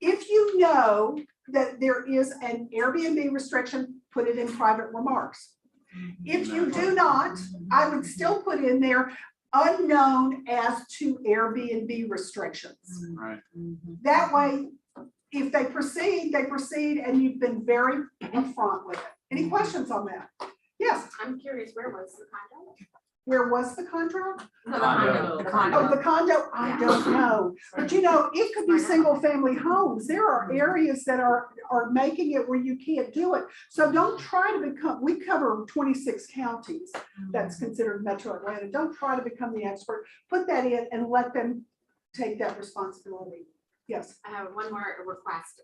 if you know that there is an Airbnb restriction, put it in private remarks. If you do not, I would still put in there unknown as to Airbnb restrictions. Right. That way, if they proceed, and you've been very upfront with it. Any questions on that? Yes. I'm curious, where was the condo? Where was the contract? No, the condo. The condo. Oh, the condo, I don't know. But you know, it could be single family homes. There are areas that are making it where you can't do it. So don't try to become, we cover 26 counties that's considered Metro Atlanta. Don't try to become the expert. Put that in and let them take that responsibility. Yes. I have one more request.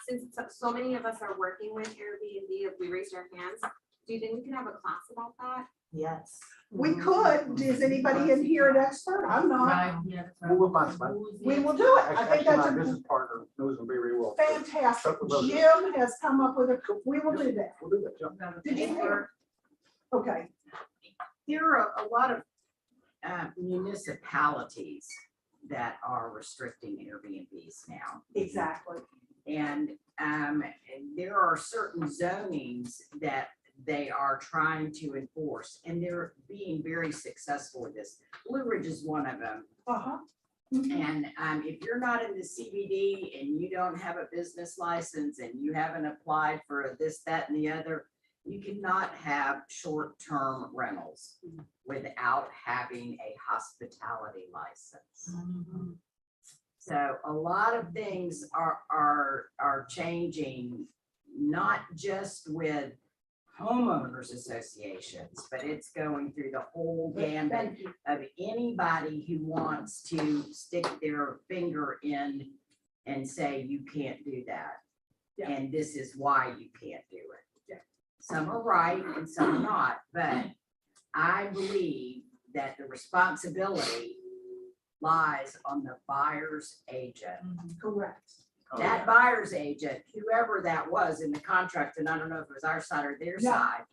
Since so many of us are working with Airbnb, if we raised our hands, do you think we could have a class about that? Yes. We could. Is anybody in here an expert? I'm not. We'll find somebody. We will do it. I think Actually, that's my a business partner knows them very well. fantastic. Jim has come up with a, we will do that. We'll do that, yeah. Did you hear? Okay. There are a lot of municipalities that are restricting Airbnbs now. Exactly. And there are certain zonings that they are trying to enforce, and they're being very successful with this. Blue Ridge is one of them. Uh-huh. And if you're not in the CBD and you don't have a business license and you haven't applied for this, that, and the other, you cannot have short-term rentals without having a hospitality license. So a lot of things are changing, not just with homeowners associations, but it's going through the whole gambit of anybody who wants to stick their finger in and say, you can't do that. Yeah. And this is why you can't do it. Yeah. Some are right and some are not, but I believe that the responsibility lies on the buyer's agent. Correct. That buyer's agent, whoever that was in the contract, and I don't know if it was our side or their side,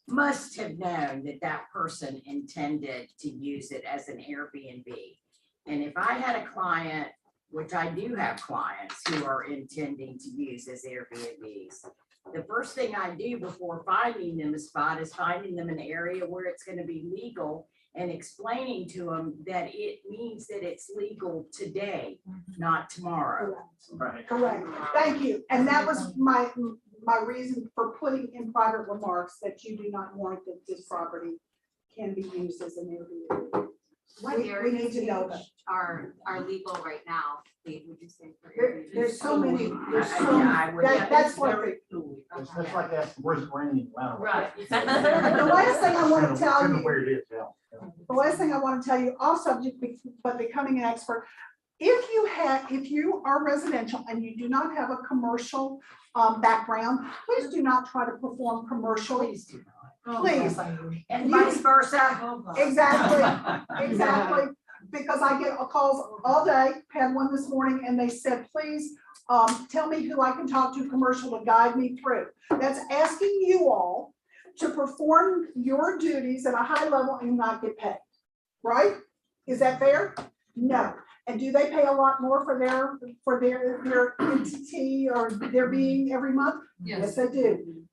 must have known that that person intended to use it as an Airbnb. And if I had a client, which I do have clients who are intending to use as Airbnbs, the first thing I do before finding them a spot is finding them an area where it's going to be legal and explaining to them that it means that it's legal today, not tomorrow. Right. Correct. Thank you. And that was my reason for putting in private remarks that you do not want that this property can be used as an Airbnb. What We need areas to know that. are legal right now? Would you say for There's so many. There's so I would- that's what. It's just like asking, where's it raining? Wow. Right. The last thing I want to tell Depending on you. where it is, yeah. The last thing I want to tell you, also, but becoming an expert, if you are residential and you do not have a commercial background, please do not try to perform commercial. Please do not. Please. And vice versa. Exactly, exactly. because I get calls all day, had one this morning, and they said, please, tell me who I can talk to commercial to guide me through. That's asking you all to perform your duties at a high level and not get paid, right? Is that fair? No. And do they pay a lot more for their entity or their being every month? Yes, they do.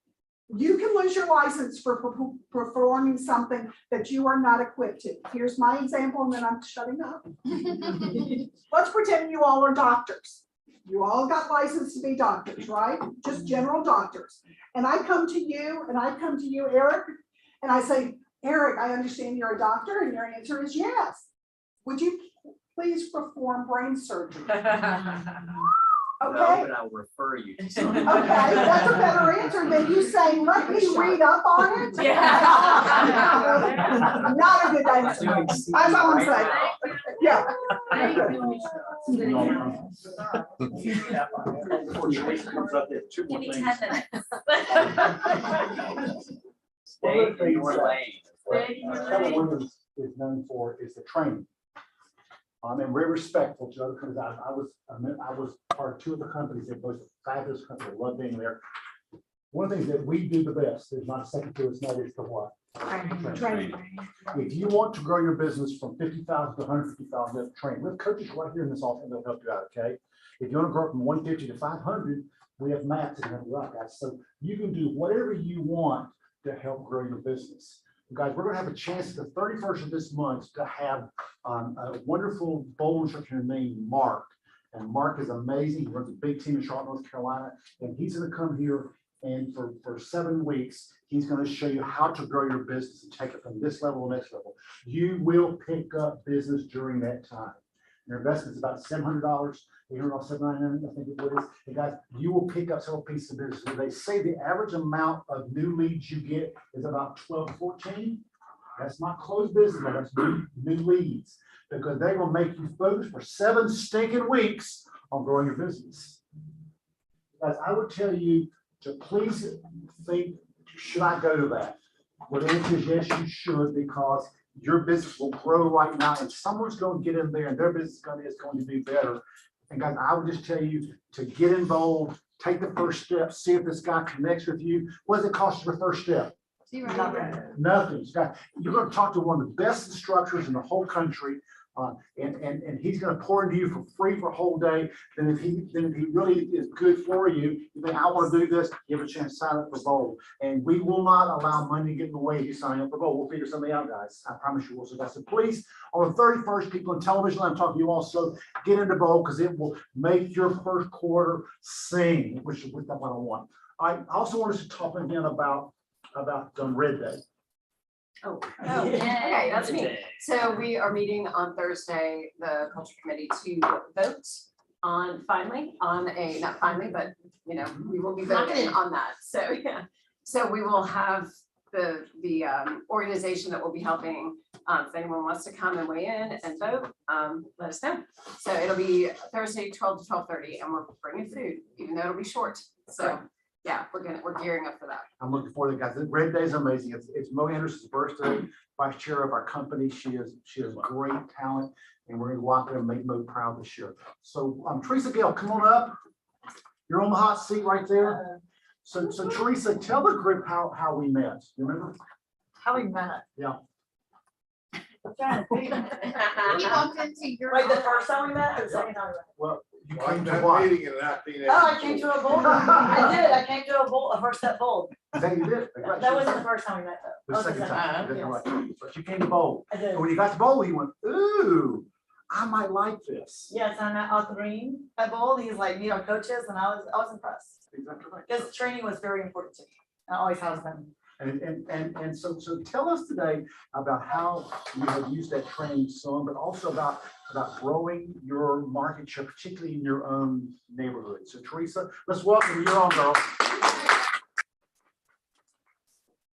You can lose your license for performing something that you are not equipped to. Here's my example, and then I'm shutting up. Let's pretend you all are doctors. You all got licensed to be doctors, right? Just general doctors. And I come to you, Eric, and I say, Eric, I understand you're a doctor, and your answer is yes. Would you please perform brain surgery? No, Okay. but I'll refer you to Okay, someone. that's a better answer than you saying, let me read up on it. Not a good answer. That's all I'm saying. Yeah. Give me 10 minutes. One of the Stay in your things lane. California is known for is the training. I'm very respectful to other companies. I was part of two of the companies that was fabulous company. I love being there. One of the things that we do the best, there's not a second to it's not, is the what? Training. If you want to grow your business from 50,000 to 150,000, you have to train. We have coaches right here in this office, and they'll help you out, okay? If you want to grow from 150 to 500, we have maps that help you out, guys. So you can do whatever you want to help grow your business. Guys, we're going to have a chance the 31st of this month to have a wonderful bowl instructor named Mark. And Mark is amazing. He runs a big team in Charlotte, North Carolina, and he's going to come here and for 7 weeks, he's going to show you how to grow your business and take it from this level to the next level. You will pick up business during that time. Your investment is about $700, $800, $799, I think it was. And guys, you will pick up several pieces of business. They say the average amount of new leads you get is about 12 to 14. That's not closed business, but that's new leads, because they will make you focus for 7 stinking weeks on growing your business. Guys, I would tell you to please think, should I go to that? Well, the answer is yes, you should, because your business will grow right now, and someone's going to get in there and their business is going to be better. And guys, I would just tell you to get involved, take the first step, see if this guy connects with you. What does it cost you for first step? Nothing. You're going to talk to one of the best instructors in the whole country, and he's going to pour into you for free for a whole day. Then if he really is good for you, you think, I want to do this, you have a chance to sign up for Bowl. And we will not allow money to get in the way of you signing up for Bowl. We'll figure something out, guys. I promise you will. So I said, please, on the 31st, people on television, I'm talking to you also, get into Bowl, because it will make your first quarter sing, which is what I want. I also want us to talk again about Red Day. Oh, okay, that's me. So we are meeting on Thursday, the culture committee, to vote on not finally, but we will be voting on that. So yeah, so we will have the organization that will be helping. If anyone wants to come and weigh in and vote, let us know. So it'll be Thursday, 12 to 12:30, and we're bringing food, even though it'll be short. So. Yeah, we're gearing up for that. I'm looking forward to it, guys. Red Day is amazing. It's Mo Anderson's birthday, vice chair of our company. She has great talent, and we're going to go out there and make Mo proud this year. So Teresa Gale, come on up. You're on the hot seat right there. So Teresa, tell the group how we met. You remember? How we met? Yeah. We walked into your. Like the first time we met or the second time we met? Well, you came to what? I came to a bowl. I did. I came to a first step bowl. That you did. That wasn't the first time we met though. The second time. Yes. Right. But you came to bowl. I did. And when you got to bowl, you went, ooh, I might like this. Yes, and I met Arthur Green at bowl. He's like, meet our coaches, and I was impressed. Exactly right. Because training was very important to me. And it always has been. And so tell us today about how you have used that training but also about growing your market share, particularly in your own neighborhood. So Teresa, let's welcome you. You're on, girl.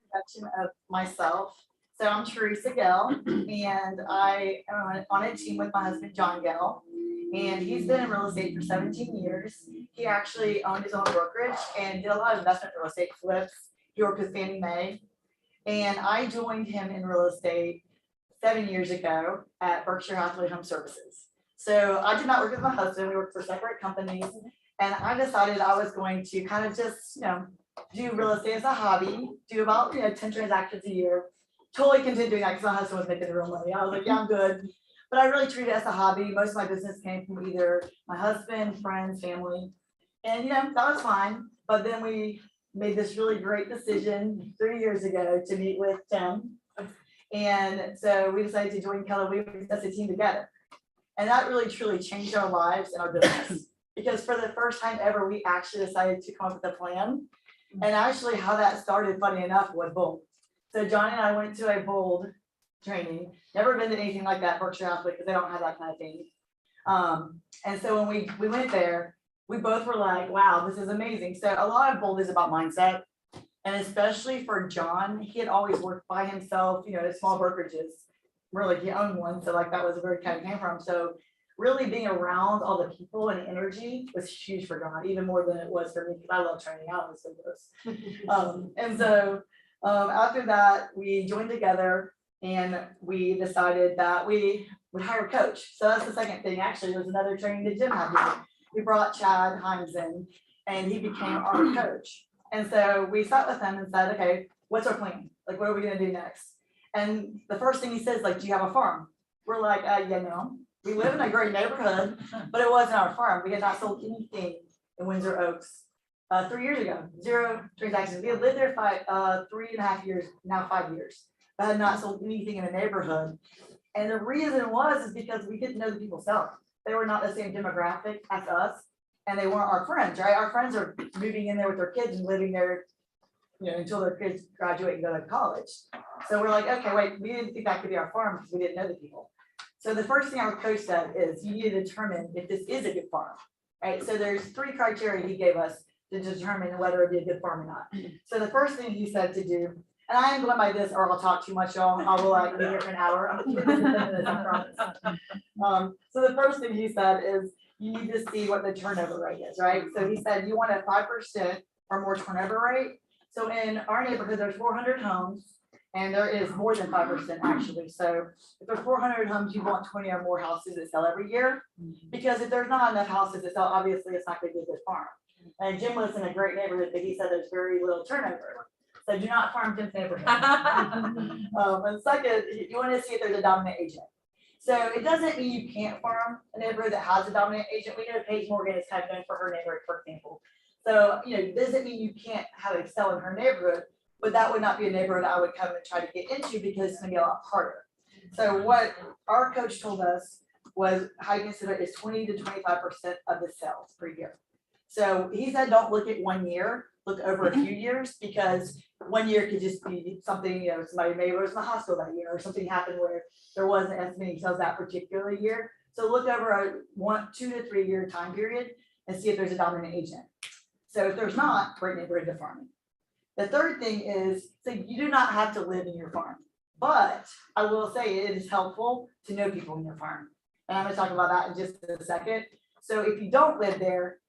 Introduction of myself. So I'm Teresa Gale, and I am on a team with my husband, John Gale. And he's been in real estate for 17 years. He actually owned his own brokerage and did a lot of investment real estate flips. He worked with Fannie Mae, and I joined him in real estate 7 years ago at Berkshire Hathaway Home Services. So I did not work with my husband, we worked for separate companies. And I decided I was going to kind of just, do real estate as a hobby, do about, 10 transactions a year. Totally continued doing that because my husband was making the real money. I was like, yeah, I'm good. But I really treated it as a hobby. Most of my business came from either my husband, friends, family. And, that was fine. But then we made this really great decision 3 years ago to meet with Tim. And so we decided to join Keller Williams as a team together. And that really truly changed our lives and our business. Because for the first time ever, we actually decided to come up with a plan. And actually how that started, funny enough, was Bold. So John and I went to a Bold training, never been to anything like that, Berkshire Hathaway, because they don't have that kind of thing. And so when we went there, we both were like, wow, this is amazing. So a lot of Bold is about mindset. And especially for John, he had always worked by himself, at small brokerages. Really, he owned one, so like that was where it kind of came from. So really being around all the people and energy was huge for John, even more than it was for me, because I love training. I was so gross. And so after that, we joined together and we decided that we would hire a coach. So that's the second thing. Actually, there was another training that Jim had to do. We brought Chad Himes in and he became our coach. And so we sat with him and said, okay, what's our plan? Like, what are we gonna do next? And the first thing he says, like, do you have a farm? We're like, yeah, no. We live in a great neighborhood, but it wasn't our farm. We had not sold anything in Windsor Oaks 3 years ago, 0 transactions. We had lived there 3.5 years, now 5 years, but had not sold anything in the neighborhood. And the reason is because we didn't know the people selling. They were not the same demographic as us, and they weren't our friends, right? Our friends are moving in there with their kids and living there, until their kids graduate and go to college. So we're like, okay, wait, we didn't think that could be our farm because we didn't know the people. So the first thing our coach said is you need to determine if this is a good farm, right? So there's 3 criteria he gave us to determine whether it'd be a good farm or not. So the first thing he said to do, and I am going by this or I'll talk too much, y'all. I will like be here for an hour. I'm kidding. I promise. So the first thing he said is you need to see what the turnover rate is, right? So he said you want a 5% or more turnover rate. So in our neighborhood, there's 400 homes. And there is more than 5% actually. So if there's 400 homes, you want 20 or more houses that sell every year. Because if there's not enough houses that sell, obviously it's not going to be a good farm. And Jim lives in a great neighborhood, but he said there's very little turnover. So do not farm Jim's neighborhood. And second, you want to see if there's a dominant agent. So it doesn't mean you can't farm a neighborhood that has a dominant agent. We know Paige Morgan is kind of known for her neighborhood, for example. So, it doesn't mean you can't have it sell in her neighborhood. But that would not be a neighborhood I would come and try to get into because it's gonna be a lot harder. So what our coach told us was how you consider it is 20 to 25% of the sales per year. So he said, don't look at 1 year, look over a few years, because 1 year could just be something, somebody maybe was in the hospital that year or something happened where there wasn't as many sales that particular year. So look over a 2 to 3 year time period and see if there's a dominant agent. So if there's not, great neighborhood to farming. The third thing is, so you do not have to live in your farm, but I will say it is helpful to know people in your farm. And I'm gonna talk about that in just a second. So if you don't live there,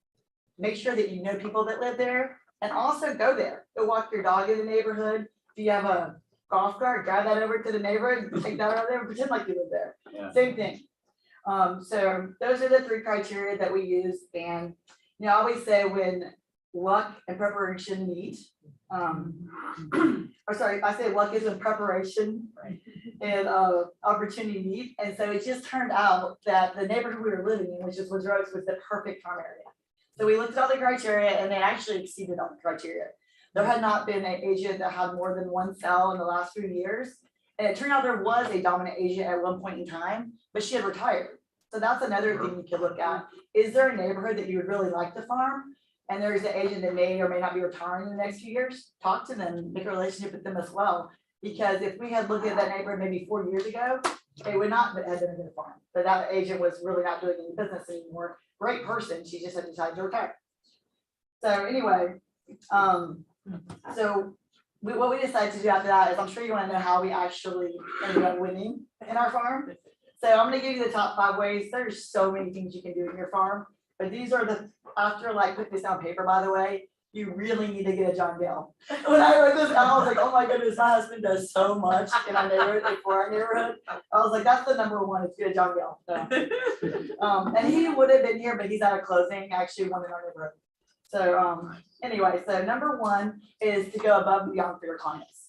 make sure that you know people that live there and also go there. Go walk your dog in the neighborhood. If you have a golf cart, drive that over to the neighborhood, take that over there and pretend like you live there. Yeah. Same thing. So those are the 3 criteria that we use. And I always say when luck and preparation meet, I say luck is in preparation and opportunity meet. And so it just turned out that the neighborhood we were living in, which is Windsor Oaks, was the perfect farm area. So we looked at all the criteria and they actually exceeded all the criteria. There had not been an agent that had more than 1 sale in the last few years. And it turned out there was a dominant agent at one point in time, but she had retired. So that's another thing you could look at. Is there a neighborhood that you would really like to farm? And there's an agent that may or may not be retiring in the next few years, talk to them, make a relationship with them as well. Because if we had looked at that neighborhood maybe 4 years ago, it would not have been a good farm. But that agent was really not doing any business anymore. Great person, she just had decided to retire. So anyway, what we decided to do after that is, I'm sure you want to know how we actually ended up winning in our farm. So I'm gonna give you the top 5 ways. There's so many things you can do in your farm. But these are after like put this on paper, by the way, you really need to get a John Gale. When I read this, I was like, oh my goodness, my husband does so much in our neighborhood, like for our neighborhood. I was like, that's the number one, is get a John Gale. So, and he would have been here, but he's out of closing, actually one in our neighborhood. So, anyway, so number one is to go above and beyond for your clients.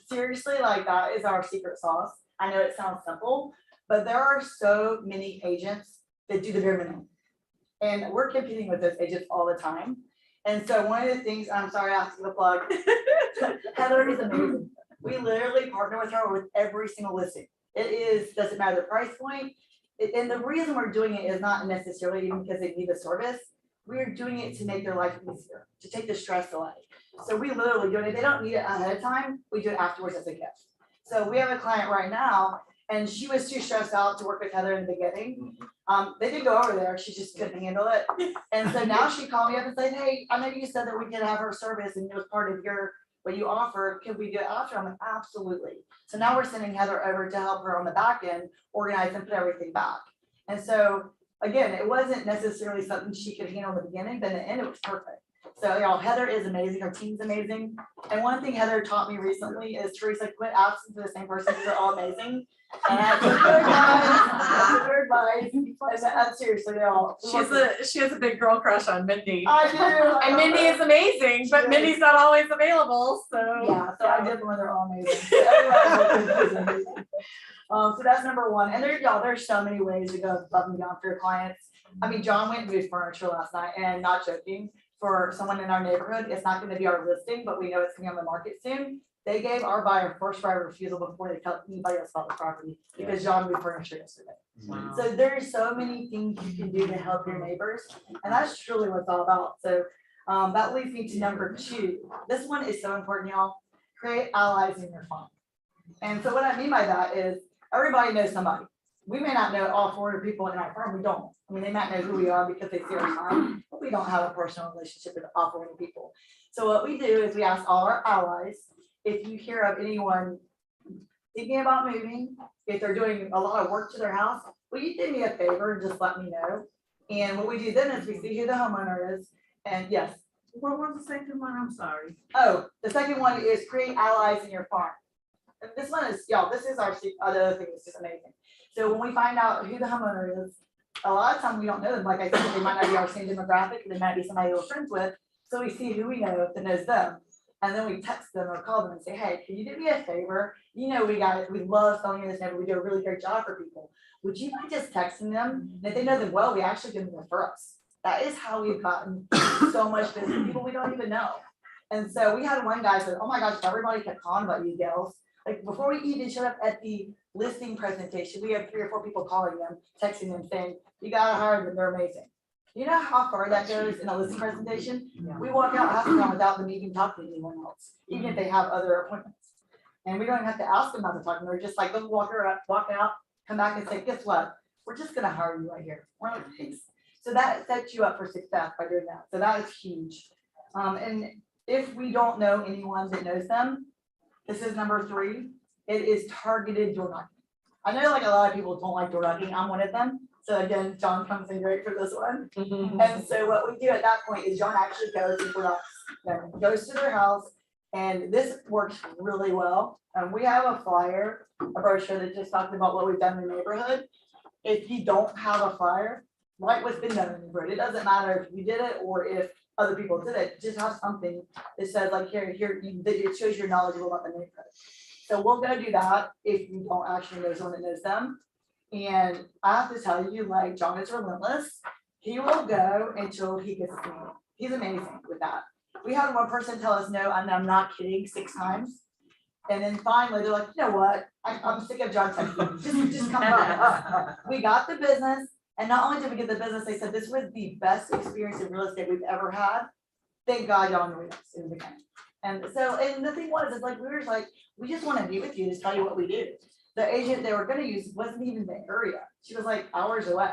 Seriously, like that is our secret sauce. I know it sounds simple, but there are so many agents that do the bare minimum. And we're competing with those agents all the time. And so one of the things, I'm sorry, I have to plug, Heather is amazing. We literally partner with her with every single listing. It is, doesn't matter the price point. And the reason we're doing it is not necessarily even because they need the service. We're doing it to make their life easier, to take the stress away. So we literally do it. If they don't need it ahead of time, we do it afterwards as a gift. So we have a client right now, and she was too stressed out to work with Heather in the beginning. They did go over there, she just couldn't handle it. And so now she called me up and said, hey, I know you said that we could have her service and it was part of your, what you offer, could we do it after? I'm like, absolutely. So now we're sending Heather over to help her on the back end, organize and put everything back. And so, again, it wasn't necessarily something she could handle in the beginning, but in the end, it was perfect. So, y'all, Heather is amazing, her team's amazing. And one thing Heather taught me recently is, Teresa, quit asking for the same person, because they're all amazing. And I took her advice, and seriously, y'all. She has a big girl crush on Mindy. I do. And Mindy is amazing, but Mindy's not always available, so. Yeah, so I did one, they're all amazing. So everyone is amazing. So that's number one. And there, y'all, there's so many ways to go above and beyond for your clients. I mean, John went and moved furniture last night, and not joking, for someone in our neighborhood, it's not gonna be our listing, but we know it's gonna be on the market soon. They gave our buyer first right of refusal before they tell anybody else about the property, because John moved furniture yesterday. Wow. So there's so many things you can do to help your neighbors, and that's truly what it's all about. So that leads me to number two. This one is so important, y'all. Create allies in your farm. And so what I mean by that is, everybody knows somebody. We may not know all 400 people in our firm, we don't. I mean, they might know who we are because they see our sign, but we don't have a personal relationship with all 400 people. So what we do is we ask all our allies, if you hear of anyone thinking about moving, if they're doing a lot of work to their house, will you do me a favor and just let me know? And what we do then is we see who the homeowner is, and yes. What was the second one? I'm sorry. Oh, the second one is create allies in your farm. And this one is, y'all, this is our other thing that's just amazing. So when we find out who the homeowner is, a lot of times we don't know them. Like I said, they might not be our same demographic, they might be somebody we're friends with. So we see who we know that knows them. And then we text them or call them and say, hey, can you do me a favor? You know, we love selling in this neighborhood. We do a really great job for people. Would you mind just texting them? And if they know them well, we actually give them refer us. That is how we've gotten so much business, people we don't even know. And so we had one guy said, oh my gosh, everybody kept calling about you girls. Like before we even showed up at the listing presentation, we had 3 or 4 people calling them, texting them saying, you gotta hire them, they're amazing. You know how far that goes in a listing presentation? We walk out half the time without them even talking to anyone else, even if they have other appointments. And we don't even have to ask them not to talk to them, they're just like, let's walk out, come back and say, guess what? We're just gonna hire you right here. We're like, thanks. So that sets you up for success by doing that. So that is huge. And if we don't know anyone that knows them, this is number 3. It is targeted door knocking. I know like a lot of people don't like door knocking. I'm one of them. So again, John comes in great for this one. And so what we do at that point is John actually goes and goes to their house, and this works really well. We have a flyer, a brochure that just talks about what we've done in the neighborhood. If you don't have a flyer, write what's been done in the neighborhood. It doesn't matter if you did it or if other people did it. Just have something that says like here, that it shows you're knowledgeable about the neighborhood. So we'll go do that if you don't actually know someone that knows them. And I have to tell you, like, John is relentless. He will go until he gets me. He's amazing with that. We had one person tell us no, and I'm not kidding, 6 times. And then finally they're like, you know what? I'm sick of John texting. Just come on. We got the business. And not only did we get the business, they said this was the best experience in real estate we've ever had. Thank God y'all knew us in the beginning. And so, and the thing was, it's like, we were just like, we just want to meet with you to tell you what we do. The agent they were going to use wasn't even in the area. She was like hours away.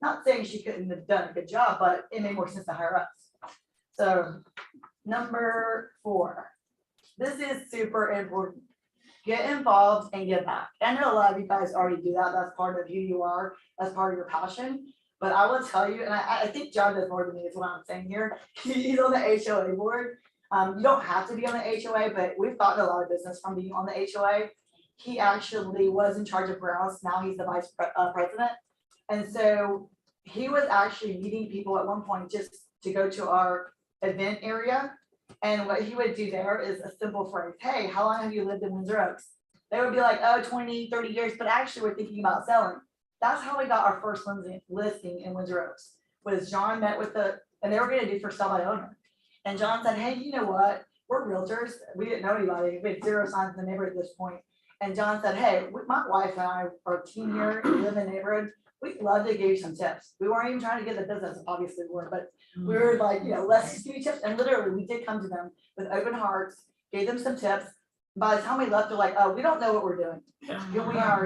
Not saying she couldn't have done a good job, but it made more sense to hire us. So number 4, this is super important. Get involved and give back. I know a lot of you guys already do that. That's part of who you are. That's part of your passion. But I will tell you, and I think John does more than me, is what I'm saying here. He's on the HOA board. You don't have to be on the HOA, but we've gotten a lot of business from being on the HOA. He actually was in charge of grounds. Now he's the president. And so he was actually meeting people at one point just to go to our event area. And what he would do there is a simple phrase, hey, how long have you lived in Windsor Oaks? They would be like, oh, 20, 30 years, but actually we're thinking about selling. That's how we got our first listing in Windsor Oaks, was John met with and they were gonna do for sale by owner. And John said, hey, you know what? We're realtors. We didn't know anybody. We had 0 signs in the neighborhood at this point. And John said, hey, my wife and I are a team here, we live in the neighborhood. We'd love to give you some tips. We weren't even trying to get the business, obviously we were, but we were like, let's just give you tips. And literally we did come to them with open hearts, gave them some tips. By the time we left, they're like, oh, we don't know what we're doing. Here we are.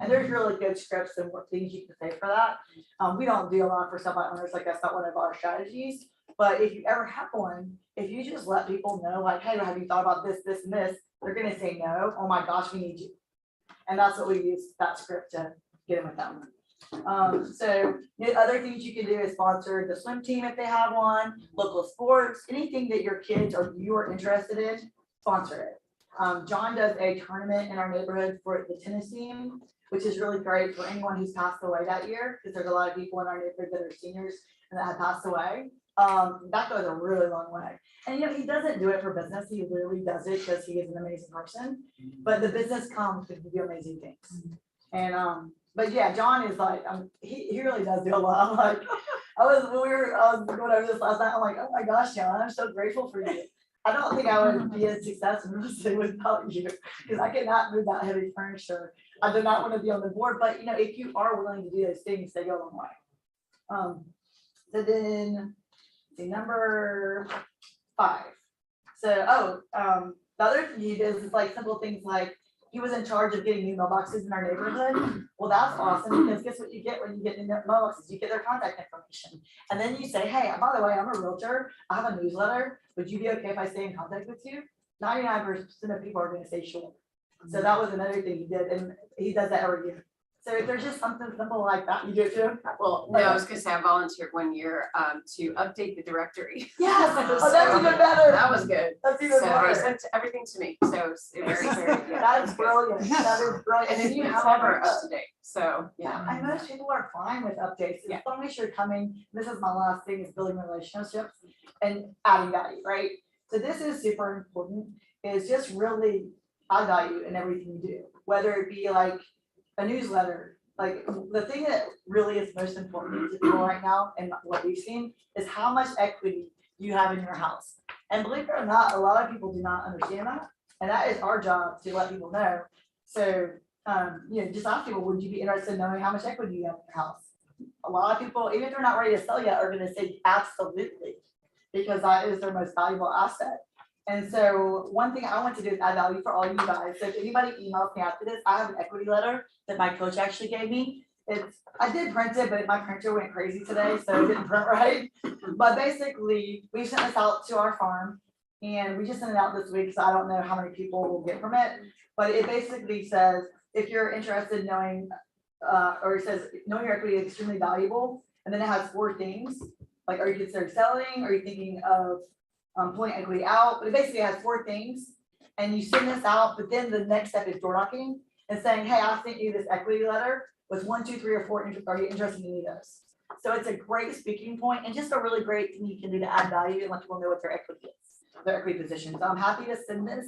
And there's really good scripts and what things you can say for that. We don't do a lot for sell by owners, like that's not one of our strategies. But if you ever have one, if you just let people know, like, hey, have you thought about this, this, and this? They're gonna say no. Oh my gosh, we need you. And that's what we use that script to get them with them. So other things you can do is sponsor the swim team if they have one, local sports, anything that your kids or you are interested in, sponsor it. John does a tournament in our neighborhood for the tennis team, which is really great for anyone who's passed away that year, because there's a lot of people in our neighborhood that are seniors and that have passed away. That goes a really long way. And he doesn't do it for business. He really does it because he is an amazing person. But the business comes to do amazing things. And but yeah, John is like, he really does do a lot. I'm like, I was going over this last night. I'm like, oh my gosh, John, I'm so grateful for you. I don't think I would be as successful without you, because I cannot move that heavy furniture. I do not want to be on the board, but if you are willing to do those things, they go a long way. So then, number 5. So, the other thing he does is like simple things like he was in charge of getting new mailboxes in our neighborhood. Well, that's awesome, because guess what you get when you get new mailboxes? You get their contact information. And then you say, hey, by the way, I'm a realtor. I have a newsletter. Would you be okay if I stay in contact with you? 99% of people are gonna say sure. So that was another thing he did, and he does that every year. So if there's just something simple like that, you do it too? Well, no, I was gonna say I volunteered one year to update the directory. Yes, oh, that's even better. That was good. That's even So better. he sent everything to me, so it's very, very good. That is brilliant. That is brilliant. And then you have never up to date, so, yeah. And most people are fine with updates, as long as you're coming, this is my last thing, is building relationships and adding value, right? So this is super important, is just really add value in everything you do, whether it be like a newsletter. Like the thing that really is most important to people right now, and what we've seen, is how much equity you have in your house. And believe it or not, a lot of people do not understand that. And that is our job to let people know. So, just ask people, would you be interested in knowing how much equity you have in your house? A lot of people, even if they're not ready to sell yet, are gonna say absolutely, because that is their most valuable asset. And so one thing I want to do is add value for all you guys. So if anybody emails me after this, I have an equity letter that my coach actually gave me. I did print it, but my printer went crazy today, so it didn't print right. But basically, we sent this out to our farm, and we just sent it out this week, so I don't know how many people will get from it. But it basically says, if you're interested in knowing, or it says, knowing your equity is extremely valuable, and then it has 4 things. Like, are you considering selling? Are you thinking of pulling equity out? But it basically has 4 things, and you send this out, but then the next step is door knocking and saying, hey, I sent you this equity letter with 1, 2, 3, or 4, are you interested in any of those? So it's a great speaking point and just a really great thing you can do to add value and let people know what their equity is, their equity position. So I'm happy to send this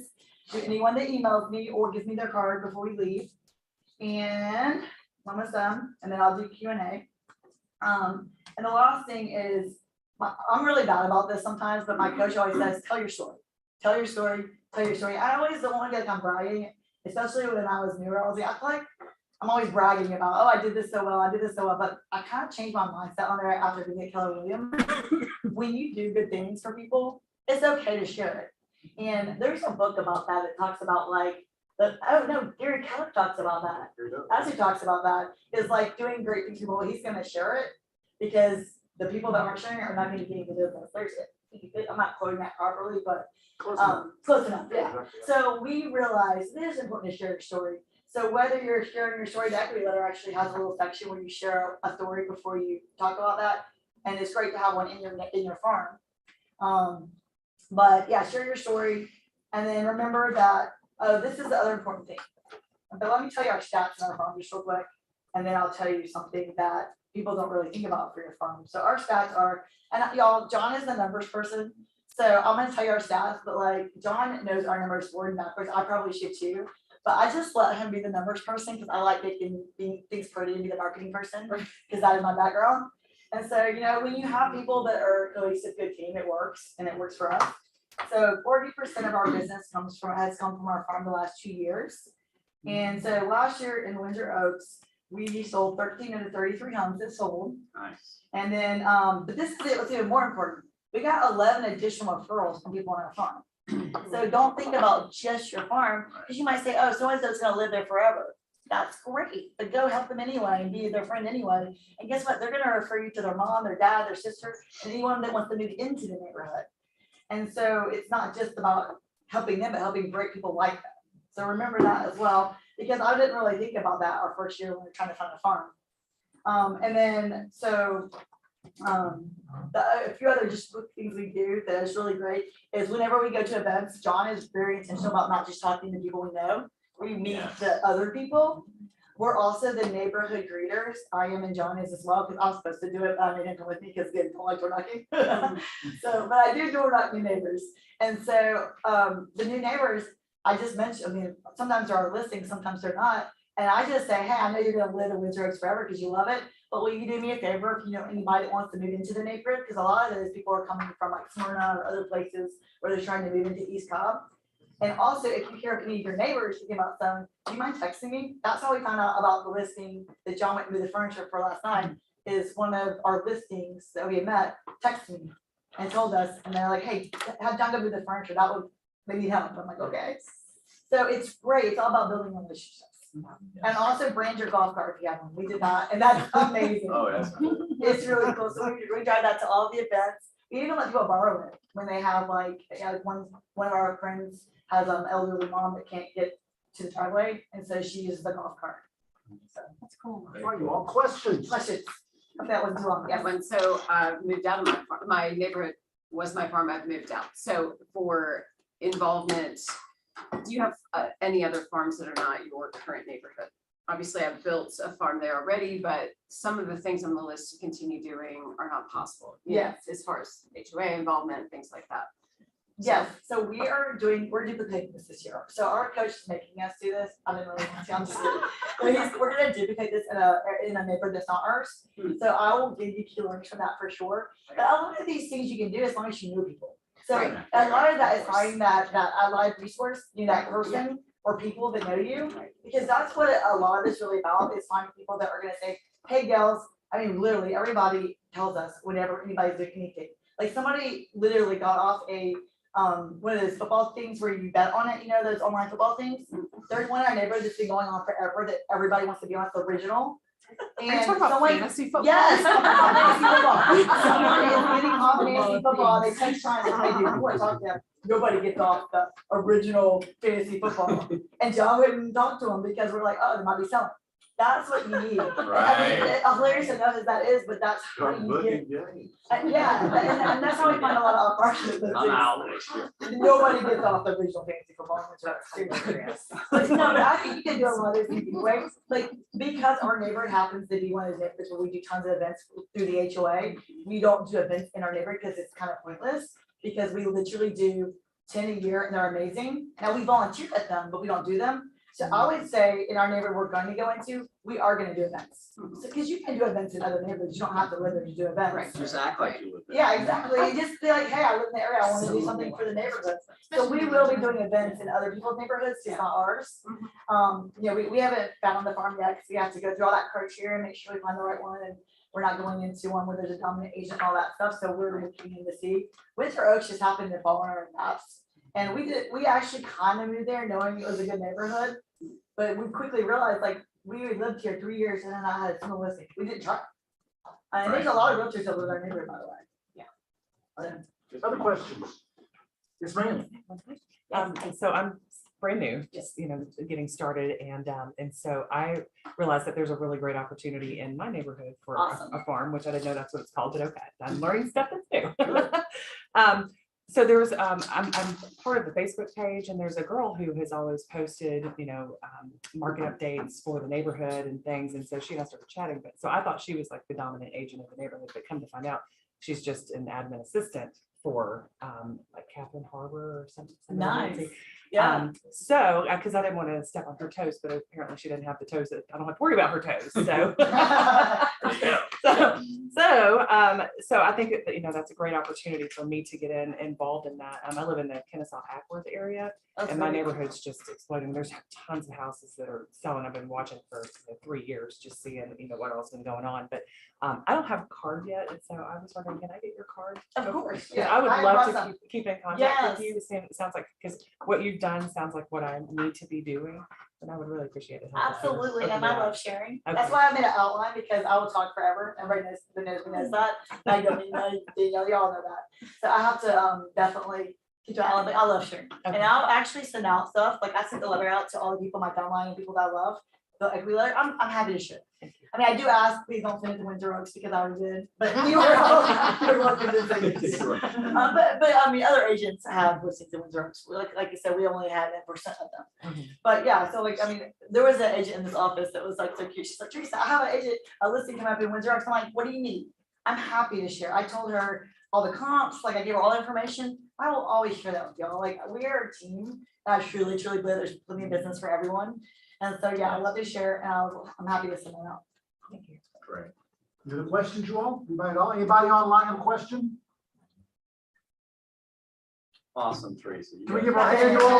to anyone that emails me or gives me their card before we leave. And I'm almost done, and then I'll do Q&A. And the last thing is, I'm really bad about this sometimes, but my coach always says, tell your story. Tell your story, tell your story. I always don't want to get like I'm bragging, especially when I was newer. I was like, I feel like I'm always bragging about, oh, I did this so well, I did this so well. But I kind of changed my mindset on there after being at Keller Williams. When you do good things for people, it's okay to share it. And there's a book about that. It talks about like, Gary Keller talks about that. As he talks about that, is like doing great things for people. He's going to share it because the people that aren't sharing it are not going to get into business. I'm not quoting that properly, but close enough. Yeah. So we realized it is important to share your story. So whether you're sharing your story, the equity letter actually has a little section where you share a story before you talk about that. And it's great to have one in your farm. But yeah, share your story. And then remember that, this is the other important thing. But let me tell you our stats in our farm just real quick. And then I'll tell you something that people don't really think about for your farm. So our stats are, and y'all, John is the numbers person. So I'm gonna tell you our stats, but like John knows our numbers forward and backwards. I probably should too. But I just let him be the numbers person because I like making things pretty and be the marketing person because that is my background. And so, you know, when you have people that are really a good team, it works and it works for us. So 40% of our business has come from our farm the last 2 years. And so last year in Windsor Oaks, we sold 13 of the 33 homes that sold. Nice. And then, but this is what's even more important. We got 11 additional referrals from people on our farm. So don't think about just your farm, because you might say, oh, so-and-so's gonna live there forever. That's great, but go help them anyway and be their friend anyway. And guess what? They're gonna refer you to their mom, their dad, their sister, and anyone that wants to move into the neighborhood. And so it's not just about helping them, but helping great people like them. So remember that as well, because I didn't really think about that our first year when we were trying to find a farm. And then, so a few other just things we do that is really great is whenever we go to events, John is very intentional about not just talking to people we know. We meet the other people. We're also the neighborhood greeters. I am and John is as well, because I was supposed to do it, but I made him come with me because again, don't like door knocking. So, but I do door knock new neighbors. And so the new neighbors, I just mentioned, I mean, sometimes they're on listings, sometimes they're not. And I just say, hey, I know you're gonna live in Windsor Oaks forever because you love it, but will you do me a favor if you know anybody that wants to move into the neighborhood? Because a lot of those people are coming from like Smyrna or other places where they're trying to move into East Cobb. And also, if you hear of any of your neighbors thinking about some, do you mind texting me? That's how we found out about the listing that John went and moved the furniture for last night, is one of our listings that we had met texted me and told us, and they're like, hey, have John go move the furniture, that would, they need help. I'm like, okay. So it's great, it's all about building relationships. And also brand your golf cart if you have one. We did not, and that's amazing. Oh, yes. It's really cool. So we drive that to all the events. We even let people borrow it when they have like, one of our friends has an elderly mom that can't get to the driveway, and so she uses the golf cart. So that's cool. Are you all questions? Questions? If that was too long. Yeah, when so moved out of my farm, my neighborhood was my farm, I've moved out. So for involvement, do you have any other farms that are not your current neighborhood? Obviously, I've built a farm there already, but some of the things on the list to continue doing are not possible. Yeah. As far as HOA involvement, things like that. Yes, so we're duplicating this year. So our coach is making us do this. I didn't really want to, I'm just kidding. We're gonna duplicate this in a neighborhood that's not ours. So I will give you key learnings from that for sure. But a lot of these things you can do as long as you know people. So a lot of that is finding that allied resource, that person or people that know you, because that's what a lot of this really about, is finding people that are gonna say, hey girls, I mean, literally everybody tells us whenever anybody's doing anything. Like somebody literally got off a one of those football things where you bet on it, those online football things. There's one in our neighborhood that's been going on forever that everybody wants to be on, it's the original. And Are you talking about fantasy football? Yes, fantasy football. Somebody is getting off fantasy football, they take time to pay you, I talk to them, nobody gets off the original fantasy football. And John wouldn't talk to him because we're like, oh, they might be selling. That's what you need. I mean, hilarious enough as that is, but that's how you get. Yeah, and that's how we find a lot of opportunities. Nobody gets off the original fantasy football. But no, but I think you can do a lot of things anyway. Like, because our neighborhood happens to be one of those neighborhoods where we do tons of events through the HOA, we don't do events in our neighborhood because it's kind of pointless, because we literally do 10 a year and they're amazing. Now we volunteer at them, but we don't do them. So I would say in our neighborhood we're going to go into, we are going to do events. So, because you can do events in other neighborhoods, you don't have to live there to do events. Right. Exactly. Yeah, exactly. You just be like, hey, I live in the area, I want to do something for the neighborhood. So we will be doing events in other people's neighborhoods, just not ours. We haven't found the farm yet because we have to go through all that criteria and make sure we find the right one. And we're not going into one where there's a dominant agent and all that stuff. So we're looking in to see. Windsor Oaks just happened to fall on our laps. And we actually kind of moved there knowing it was a good neighborhood. But we quickly realized, like, we lived here 3 years and then I had a single listing. We didn't try. And there's a lot of realtors that live in our neighborhood, by the way. Other questions? Yes, ma'am. And so I'm brand new, just, getting started. And so I realized that there's a really great opportunity in my neighborhood for a farm, which I didn't know that's what it's called, but okay, I'm learning stuff that's new. So there was, I'm part of the Facebook page, and there's a girl who has always posted, market updates for the neighborhood and things. And so she and I started chatting, but so I thought she was like the dominant agent of the neighborhood, but come to find out, she's just an admin assistant for like Catherine Harbor or something. Nice. Yeah. So, because I didn't want to step on her toes, but apparently she didn't have the toes that I don't have to worry about her toes. So, so I think that, that's a great opportunity for me to get involved in that. I live in the Kennesaw Hackworth area, and my neighborhood's just exploding. There's tons of houses that are selling. I've been watching for 3 years, just seeing, what else has been going on. But I don't have a card yet, and so I was wondering, can I get your card? Of course. Yeah, I would love to keep in contact with you. It sounds like, because what you've done sounds like what I need to be doing, and I would really appreciate it. Absolutely, and I love sharing. Okay. That's why I made an outline, because I will talk forever. Everybody knows that. I don't even know, you all know that. So I have to definitely keep an outline, but I love sharing. And I'll actually send out stuff, like I sent the letter out to all the people in my timeline and people that I love. The equity letter, I'm happy to share. I mean, I do ask, please don't send it to Windsor Oaks because I already did, but you are welcome to send it. But I mean, other agents have listings in Windsor Oaks. Like you said, we only had 1% of them. But yeah, so like, I mean, there was an agent in this office that was like so cute. She's like, Teresa, I have an agent, a listing come up in Windsor Oaks. I'm like, what do you need? I'm happy to share. I told her all the comps, like I gave her all the information. I will always share that with y'all. Like, we are a team. I truly believe there's plenty of business for everyone. And so, yeah, I love to share, and I'm happy to send them out. Thank you. Great. Any other questions, you all? Anybody online have a question? Awesome, Teresa. Can we give our hand, you all?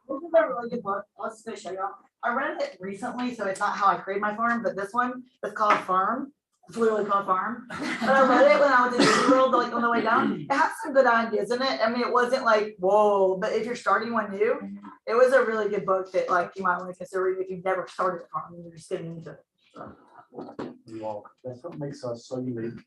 This is a really good book. I was just gonna show y'all. I read it recently, so it's not how I create my farm, but this one is called Farm. It's literally called Farm. But I read it when I was in Disney World, like on the way down. It has some good ideas in it. I mean, it wasn't like, whoa, but if you're starting one new, it was a really good book that like you might want to consider if you've never started a farm and you're just getting into it. So. You all, that's what makes us so unique.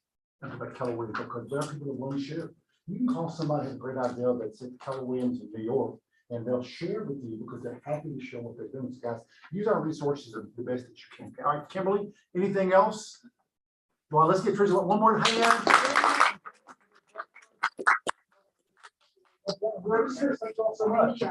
About Keller Williams, because there are people that won't share. You can call somebody with a great idea that's at Keller Williams in New York, and they'll share with you because they're happy to show what they're doing. So guys, use our resources the best that you can. All right, Kimberly, anything else? Well, let's get Teresa one more hand. Thank you all so much.